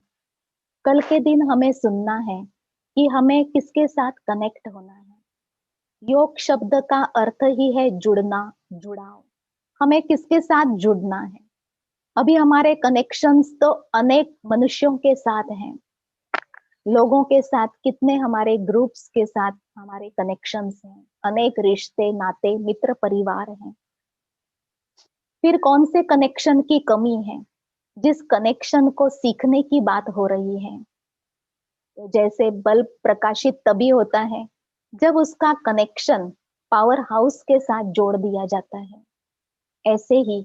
कल के दिन हमें सुनना है कि हमें किसके साथ कनेक्ट होना है। योग शब्द का अर्थ ही है जुड़ना, जुड़ाव। हमें किसके साथ जुड़ना है। अभी हमारे कनेक्शंस तो अनेक मनुष्यों के साथ हैं, लोगों के साथ, कितने हमारे ग्रुप्स के साथ हमारे कनेक्शंस हैं, अनेक रिश्ते नाते मित्र परिवार हैं। फिर कौन से कनेक्शन की कमी है जिस कनेक्शन को सीखने की बात हो रही है। तो जैसे बल्ब प्रकाशित तभी होता है जब उसका कनेक्शन पावर हाउस के साथ जोड़ दिया जाता है। ऐसे ही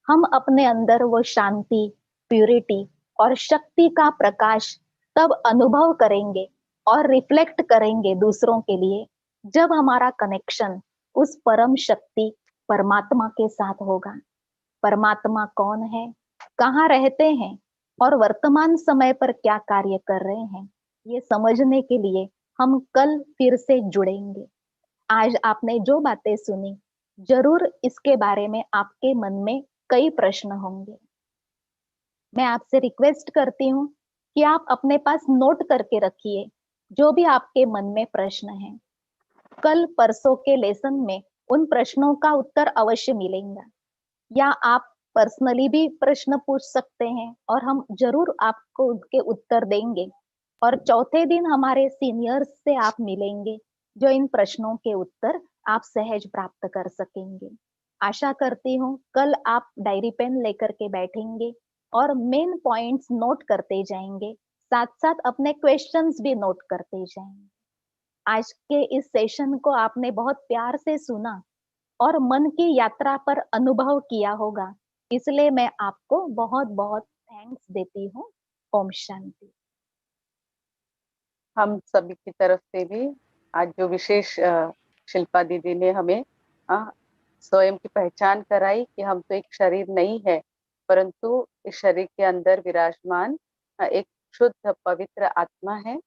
हम अपने अंदर वो शांति, प्यूरिटी और शक्ति का प्रकाश तब अनुभव करेंगे और रिफ्लेक्ट करेंगे दूसरों के लिए, जब हमारा कनेक्शन उस परम शक्ति परमात्मा के साथ होगा। परमात्मा कौन है, कहाँ रहते हैं और वर्तमान समय पर क्या कार्य कर रहे हैं, ये समझने के लिए हम कल फिर से जुड़ेंगे। आज आपने जो बातें सुनी, जरूर इसके बारे में आपके मन में कई प्रश्न होंगे। मैं आपसे रिक्वेस्ट करती हूँ कि आप अपने पास नोट करके रखिए जो भी आपके मन में प्रश्न हैं। कल परसों के लेसन में उन प्रश्नों का उत्तर अवश्य मिलेगा, या आप पर्सनली भी प्रश्न पूछ सकते हैं और हम जरूर आपको उनके उत्तर देंगे। और चौथे दिन हमारे सीनियर्स से आप मिलेंगे जो इन प्रश्नों के उत्तर आप सहज प्राप्त कर सकेंगे। आशा करती हूँ कल आप डायरी पेन लेकर के बैठेंगे और मेन पॉइंट्स नोट करते जाएंगे, साथ साथ अपने क्वेश्चंस भी नोट करते जाएंगे। आज के इस सेशन को आपने बहुत प्यार से सुना और मन की यात्रा पर अनुभव किया होगा, इसलिए मैं आपको बहुत बहुत थैंक्स देती हूँ। ओम शांति। हम सभी की तरफ से भी आज जो विशेष शिल्पा दीदी ने हमें स्वयं की पहचान कराई कि हम तो एक शरीर नहीं है, परंतु इस शरीर के अंदर विराजमान एक शुद्ध पवित्र आत्मा है।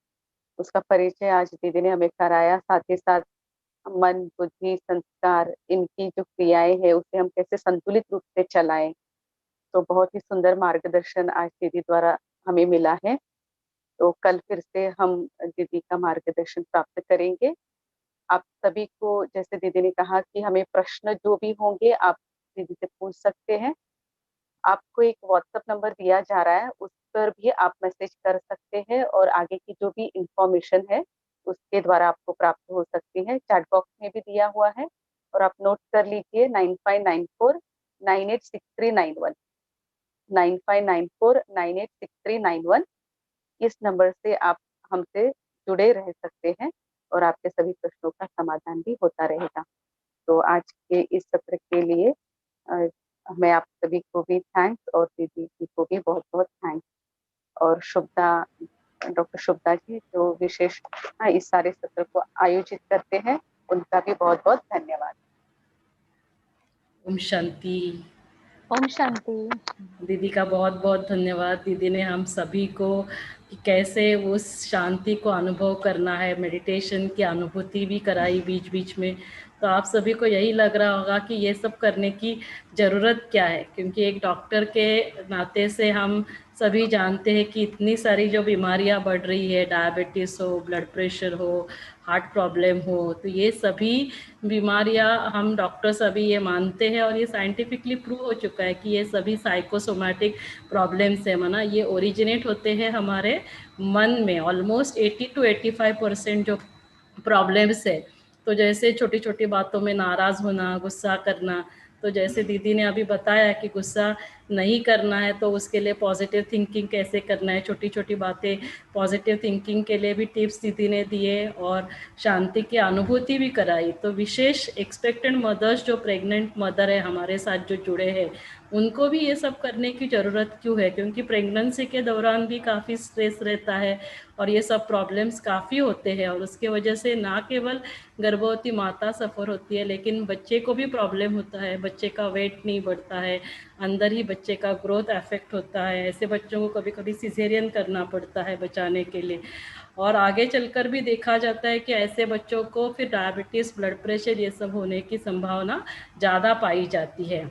उसका परिचय आज दीदी ने हमें कराया। साथ ही साथ मन, बुद्धि, संस्कार, इनकी जो क्रियाएं है उसे हम कैसे संतुलित रूप से चलाएं, तो बहुत ही सुंदर मार्गदर्शन आज दीदी द्वारा हमें मिला है। तो कल फिर से हम दीदी का मार्गदर्शन प्राप्त करेंगे। आप सभी को, जैसे दीदी ने कहा कि हमें प्रश्न जो भी होंगे आप दीदी से पूछ सकते हैं। आपको एक व्हाट्सएप नंबर दिया जा रहा है, उस पर भी आप मैसेज कर सकते हैं और आगे की जो भी इंफॉर्मेशन है उसके द्वारा आपको प्राप्त हो सकती है। चैट बॉक्स में भी दिया हुआ है और आप नोट कर लीजिए 9594986391 9594986391। इस नंबर से आप हमसे जुड़े रह सकते हैं और आपके सभी प्रश्नों का समाधान भी होता रहेगा। तो आज के इस सत्र के लिए मैं आप सभी को भी थैंक्स और दीदी जी को भी बहुत बहुत थैंक्स। और डॉक्टर शुभदा जी जो विशेष इस सारे सत्र को आयोजित करते हैं, उनका भी बहुत बहुत धन्यवाद। ओम शांति। ओम शांति। दीदी का बहुत बहुत धन्यवाद। दीदी ने हम सभी को कि कैसे उस शांति को अनुभव करना है, मेडिटेशन की अनुभूति भी कराई बीच बीच में। तो आप सभी को यही लग रहा होगा कि ये सब करने की ज़रूरत क्या है, क्योंकि एक डॉक्टर के नाते से हम सभी जानते हैं कि इतनी सारी जो बीमारियां बढ़ रही है, डायबिटीज़ हो, ब्लड प्रेशर हो, हार्ट प्रॉब्लम हो, तो ये सभी बीमारियां हम डॉक्टर्स अभी ये मानते हैं और ये साइंटिफिकली प्रूव हो चुका है कि ये सभी साइकोसोमैटिक प्रॉब्लम्स है माना, ये ओरिजिनेट होते हैं हमारे मन में। ऑलमोस्ट 80 to 85% जो प्रॉब्लम्स है, तो जैसे छोटी छोटी बातों में नाराज़ होना, गुस्सा करना, तो जैसे दीदी ने अभी बताया कि गुस्सा नहीं करना है तो उसके लिए पॉजिटिव थिंकिंग कैसे करना है, छोटी छोटी बातें पॉजिटिव थिंकिंग के लिए भी टिप्स दीदी ने दिए और शांति की अनुभूति भी कराई। तो विशेष एक्सपेक्टेड मदर्स जो प्रेग्नेंट मदर है हमारे साथ जो जुड़े हैं, उनको भी ये सब करने की ज़रूरत क्यों है, क्योंकि प्रेगनेंसी के दौरान भी काफ़ी स्ट्रेस रहता है और ये सब प्रॉब्लम्स काफ़ी होते हैं और उसके वजह से ना केवल गर्भवती माता सफ़र होती है लेकिन बच्चे को भी प्रॉब्लम होता है, बच्चे का वेट नहीं बढ़ता है, अंदर ही बच्चे का ग्रोथ अफेक्ट होता है। ऐसे बच्चों को कभी कभी सिजेरियन करना पड़ता है बचाने के लिए, और आगे चलकर भी देखा जाता है कि ऐसे बच्चों को फिर डायबिटीज़, ब्लड प्रेशर, ये सब होने की संभावना ज़्यादा पाई जाती है।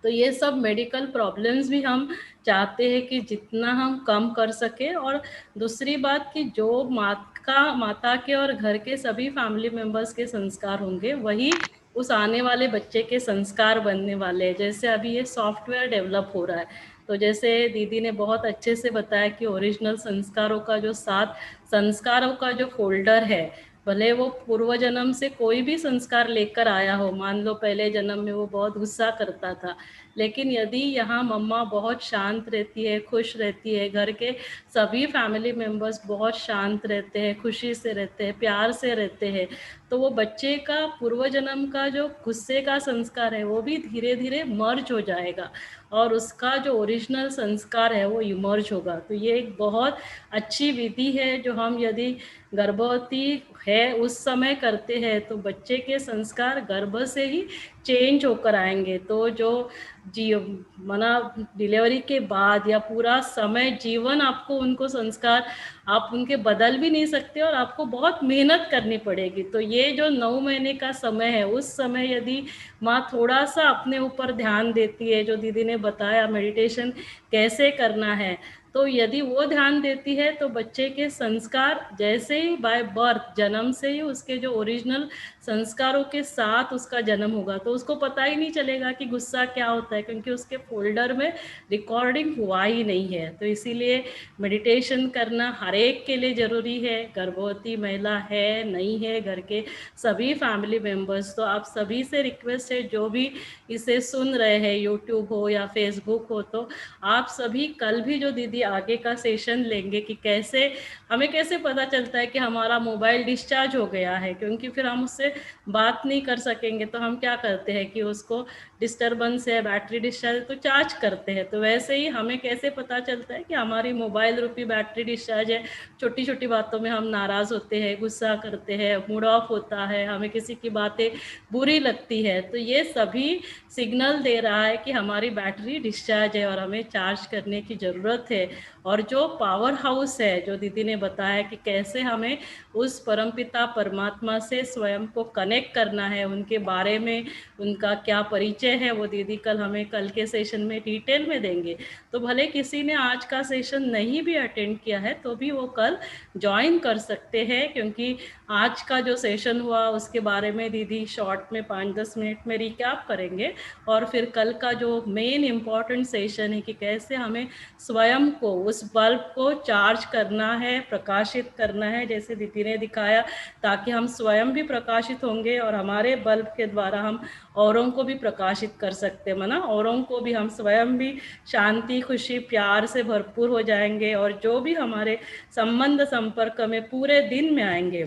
तो ये सब मेडिकल प्रॉब्लम्स भी हम चाहते हैं कि जितना हम कम कर सके। और दूसरी बात कि जो माता के और घर के सभी फैमिली मेम्बर्स के संस्कार होंगे वही उस आने वाले बच्चे के संस्कार बनने वाले हैं। जैसे अभी ये सॉफ्टवेयर डेवलप हो रहा है, तो जैसे दीदी ने बहुत अच्छे से बताया कि ओरिजिनल संस्कारों का जो 7 संस्कारों का जो फोल्डर है, भले वो पूर्व जन्म से कोई भी संस्कार लेकर आया हो, मान लो पहले जन्म में वो बहुत गुस्सा करता था, लेकिन यदि यहाँ मम्मा बहुत शांत रहती है, खुश रहती है, घर के सभी फैमिली मेम्बर्स बहुत शांत रहते हैं, खुशी से रहते हैं, प्यार से रहते हैं, तो वो बच्चे का पूर्व जन्म का जो गुस्से का संस्कार है वो भी धीरे धीरे मर्ज हो जाएगा और उसका जो ओरिजिनल संस्कार है वो इमर्ज होगा। तो ये एक बहुत अच्छी विधि है जो हम यदि गर्भवती है उस समय करते हैं तो बच्चे के संस्कार गर्भ से ही चेंज होकर आएंगे। तो जो जी मना डिलीवरी के बाद या पूरा समय जीवन आपको उनको संस्कार आप उनके बदल भी नहीं सकते और आपको बहुत मेहनत करनी पड़ेगी। तो ये जो 9 महीने का समय है, उस समय यदि माँ थोड़ा सा अपने ऊपर ध्यान देती है, जो दीदी ने बताया मेडिटेशन कैसे करना है, तो यदि वो ध्यान देती है तो बच्चे के संस्कार जैसे ही बाय बर्थ जन्म से ही उसके जो ओरिजिनल संस्कारों के साथ उसका जन्म होगा, तो उसको पता ही नहीं चलेगा कि गुस्सा क्या होता है, क्योंकि उसके फोल्डर में रिकॉर्डिंग हुआ ही नहीं है। तो इसीलिए मेडिटेशन करना हर एक के लिए ज़रूरी है, गर्भवती महिला है नहीं है, घर के सभी फैमिली मेम्बर्स। तो आप सभी से रिक्वेस्ट है, जो भी इसे सुन रहे हैं, यूट्यूब हो या फेसबुक हो, तो आप सभी कल भी जो दीदी आगे का सेशन लेंगे कि कैसे हमें कैसे पता चलता है कि हमारा मोबाइल डिस्चार्ज हो गया है, क्योंकि फिर हम उससे बात नहीं कर सकेंगे। तो हम क्या करते हैं कि उसको डिस्टरबेंस है, बैटरी डिस्चार्ज, तो चार्ज करते हैं। तो वैसे ही हमें कैसे पता चलता है कि हमारी मोबाइल रूपी बैटरी डिस्चार्ज है। छोटी छोटी बातों में हम नाराज़ होते हैं, गुस्सा करते हैं, मूड ऑफ होता है, हमें किसी की बातें बुरी लगती है, तो ये सभी सिग्नल दे रहा है कि हमारी बैटरी डिस्चार्ज है और हमें चार्ज करने की ज़रूरत है। और जो पावर हाउस है, जो दीदी ने बताया कि कैसे हमें उस परमपिता परमात्मा से स्वयं को कनेक्ट करना है, उनके बारे में उनका क्या परिचय है, वो दीदी हमें कल के सेशन में डिटेल में देंगे। तो भले किसी ने आज का सेशन नहीं भी अटेंड किया है तो भी वो कल ज्वाइन कर सकते हैं, क्योंकि आज का जो सेशन हुआ उसके बारे में दीदी शॉर्ट में 5-10 मिनट में रिकैप करेंगे। और फिर कल का जो मेन इम्पॉर्टेंट सेशन है कि कैसे हमें स्वयं को, उस बल्ब को चार्ज करना है, प्रकाशित करना है, जैसे दीदी ने दिखाया, ताकि हम स्वयं भी प्रकाशित होंगे और हमारे बल्ब के द्वारा हम औरों को भी प्रकाशित कर सकते हैं। माना औरों को भी, हम स्वयं भी शांति, खुशी, प्यार से भरपूर हो जाएंगे और जो भी हमारे संबंध संपर्क में पूरे दिन में आएंगे,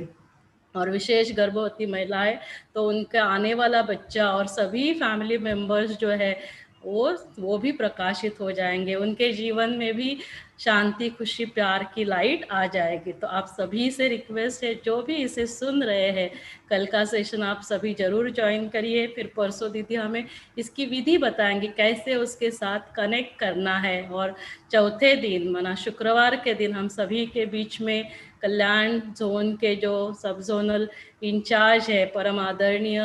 और विशेष गर्भवती महिलाएं, तो उनका आने वाला बच्चा और सभी फैमिली मेम्बर्स जो है वो भी प्रकाशित हो जाएंगे, उनके जीवन में भी शांति, खुशी, प्यार की लाइट आ जाएगी। तो आप सभी से रिक्वेस्ट है, जो भी इसे सुन रहे हैं, कल का सेशन आप सभी जरूर ज्वाइन करिए। फिर परसों दीदी हमें इसकी विधि बताएंगे कैसे उसके साथ कनेक्ट करना है। और चौथे दिन माना शुक्रवार के दिन हम सभी के बीच में कल्याण जोन के जो सब जोनल इंचार्ज है परम आदरणीय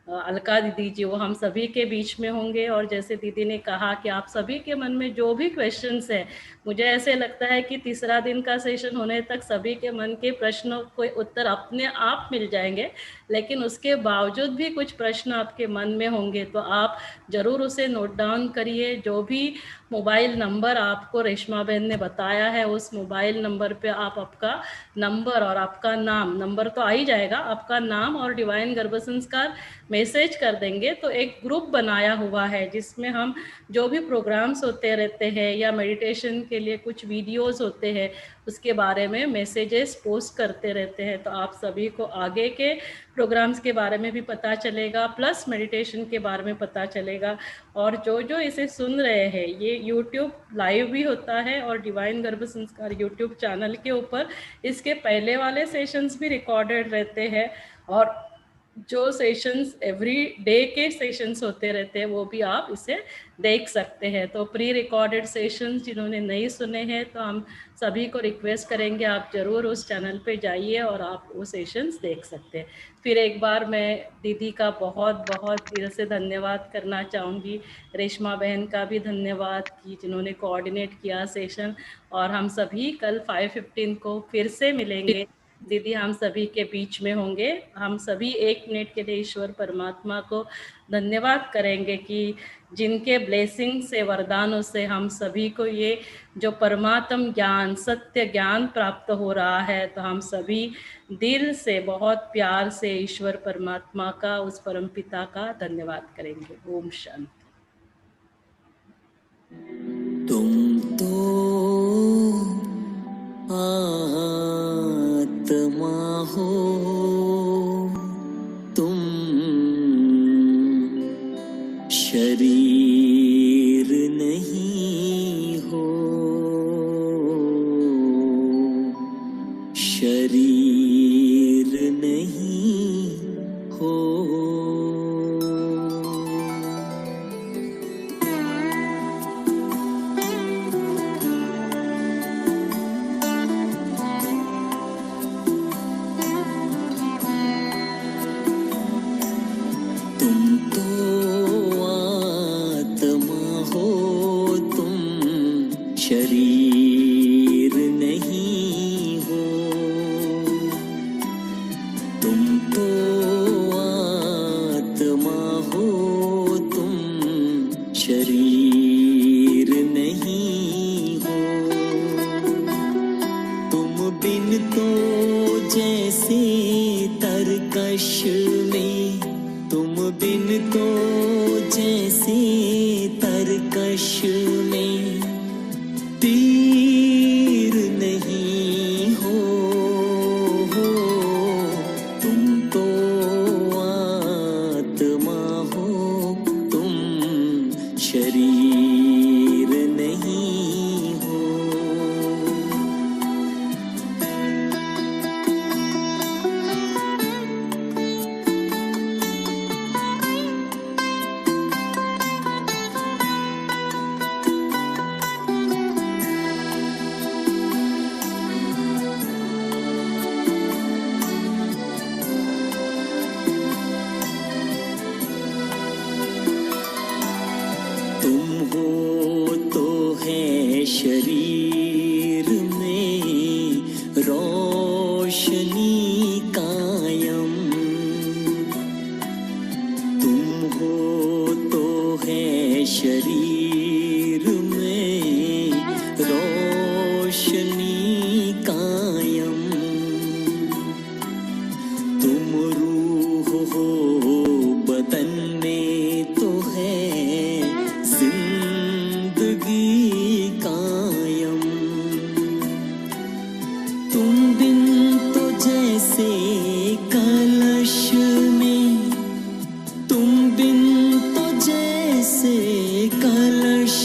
अलका दीदी जी, वो हम सभी के बीच में होंगे। और जैसे दीदी ने कहा कि आप सभी के मन में जो भी क्वेश्चंस है, मुझे ऐसे लगता है कि तीसरा दिन का सेशन होने तक सभी के मन के प्रश्नों को उत्तर अपने आप मिल जाएंगे, लेकिन उसके बावजूद भी कुछ प्रश्न आपके मन में होंगे, तो आप ज़रूर उसे नोट डाउन करिए। जो भी मोबाइल नंबर आपको रेशमा बहन ने बताया है, उस मोबाइल नंबर पे आप आपका नंबर और आपका नाम, नंबर तो आ ही जाएगा, आपका नाम और डिवाइन गर्भ संस्कार मैसेज कर देंगे। तो एक ग्रुप बनाया हुआ है जिसमें हम जो भी प्रोग्राम्स होते रहते हैं या मेडिटेशन के लिए कुछ वीडियोस होते हैं, उसके बारे में मैसेजेस पोस्ट करते रहते हैं। तो आप सभी को आगे के प्रोग्राम्स के बारे में भी पता चलेगा, प्लस मेडिटेशन के बारे में पता चलेगा। और जो जो इसे सुन रहे हैं, ये यूट्यूब लाइव भी होता है और डिवाइन गर्भ संस्कार यूट्यूब चैनल के ऊपर इसके पहले वाले सेशंस भी रिकॉर्डेड रहते हैं। और जो सेशंस एवरी डे के सेशंस होते रहते हैं, वो भी आप इसे देख सकते हैं। तो प्री रिकॉर्डेड सेशंस जिन्होंने नहीं सुने हैं, तो हम सभी को रिक्वेस्ट करेंगे आप ज़रूर उस चैनल पे जाइए और आप वो सेशंस देख सकते हैं। फिर एक बार मैं दीदी का बहुत बहुत दिल से धन्यवाद करना चाहूँगी, रेशमा बहन का भी धन्यवाद कि जिन्होंने कोऑर्डिनेट किया सेशन। और हम सभी कल 5:15 को फिर से मिलेंगे, दीदी हम सभी के बीच में होंगे। हम सभी 1 मिनट के लिए ईश्वर परमात्मा को धन्यवाद करेंगे कि जिनके ब्लेसिंग से, वरदानों से हम सभी को ये जो परमात्म ज्ञान, सत्य ज्ञान प्राप्त हो रहा है। तो हम सभी दिल से बहुत प्यार से ईश्वर परमात्मा का, उस परम पिता का धन्यवाद करेंगे। ओम शांति। तुम तो आत्मा हो, तुम शरीर नहीं हो, शरीर कलश में तीर नहीं हो, तुम तो आत्मा हो, तुम शरीर नहीं हो। तुम हो तो है शरीर में रोशनी कायम, तुम हो तो है शरीर में रोशनी कायम, तुम रूह हो बदन में तो है जिंदगी कायम, तुम बिन तो जैसे कलश में, तुम बिन तो जैसे कलश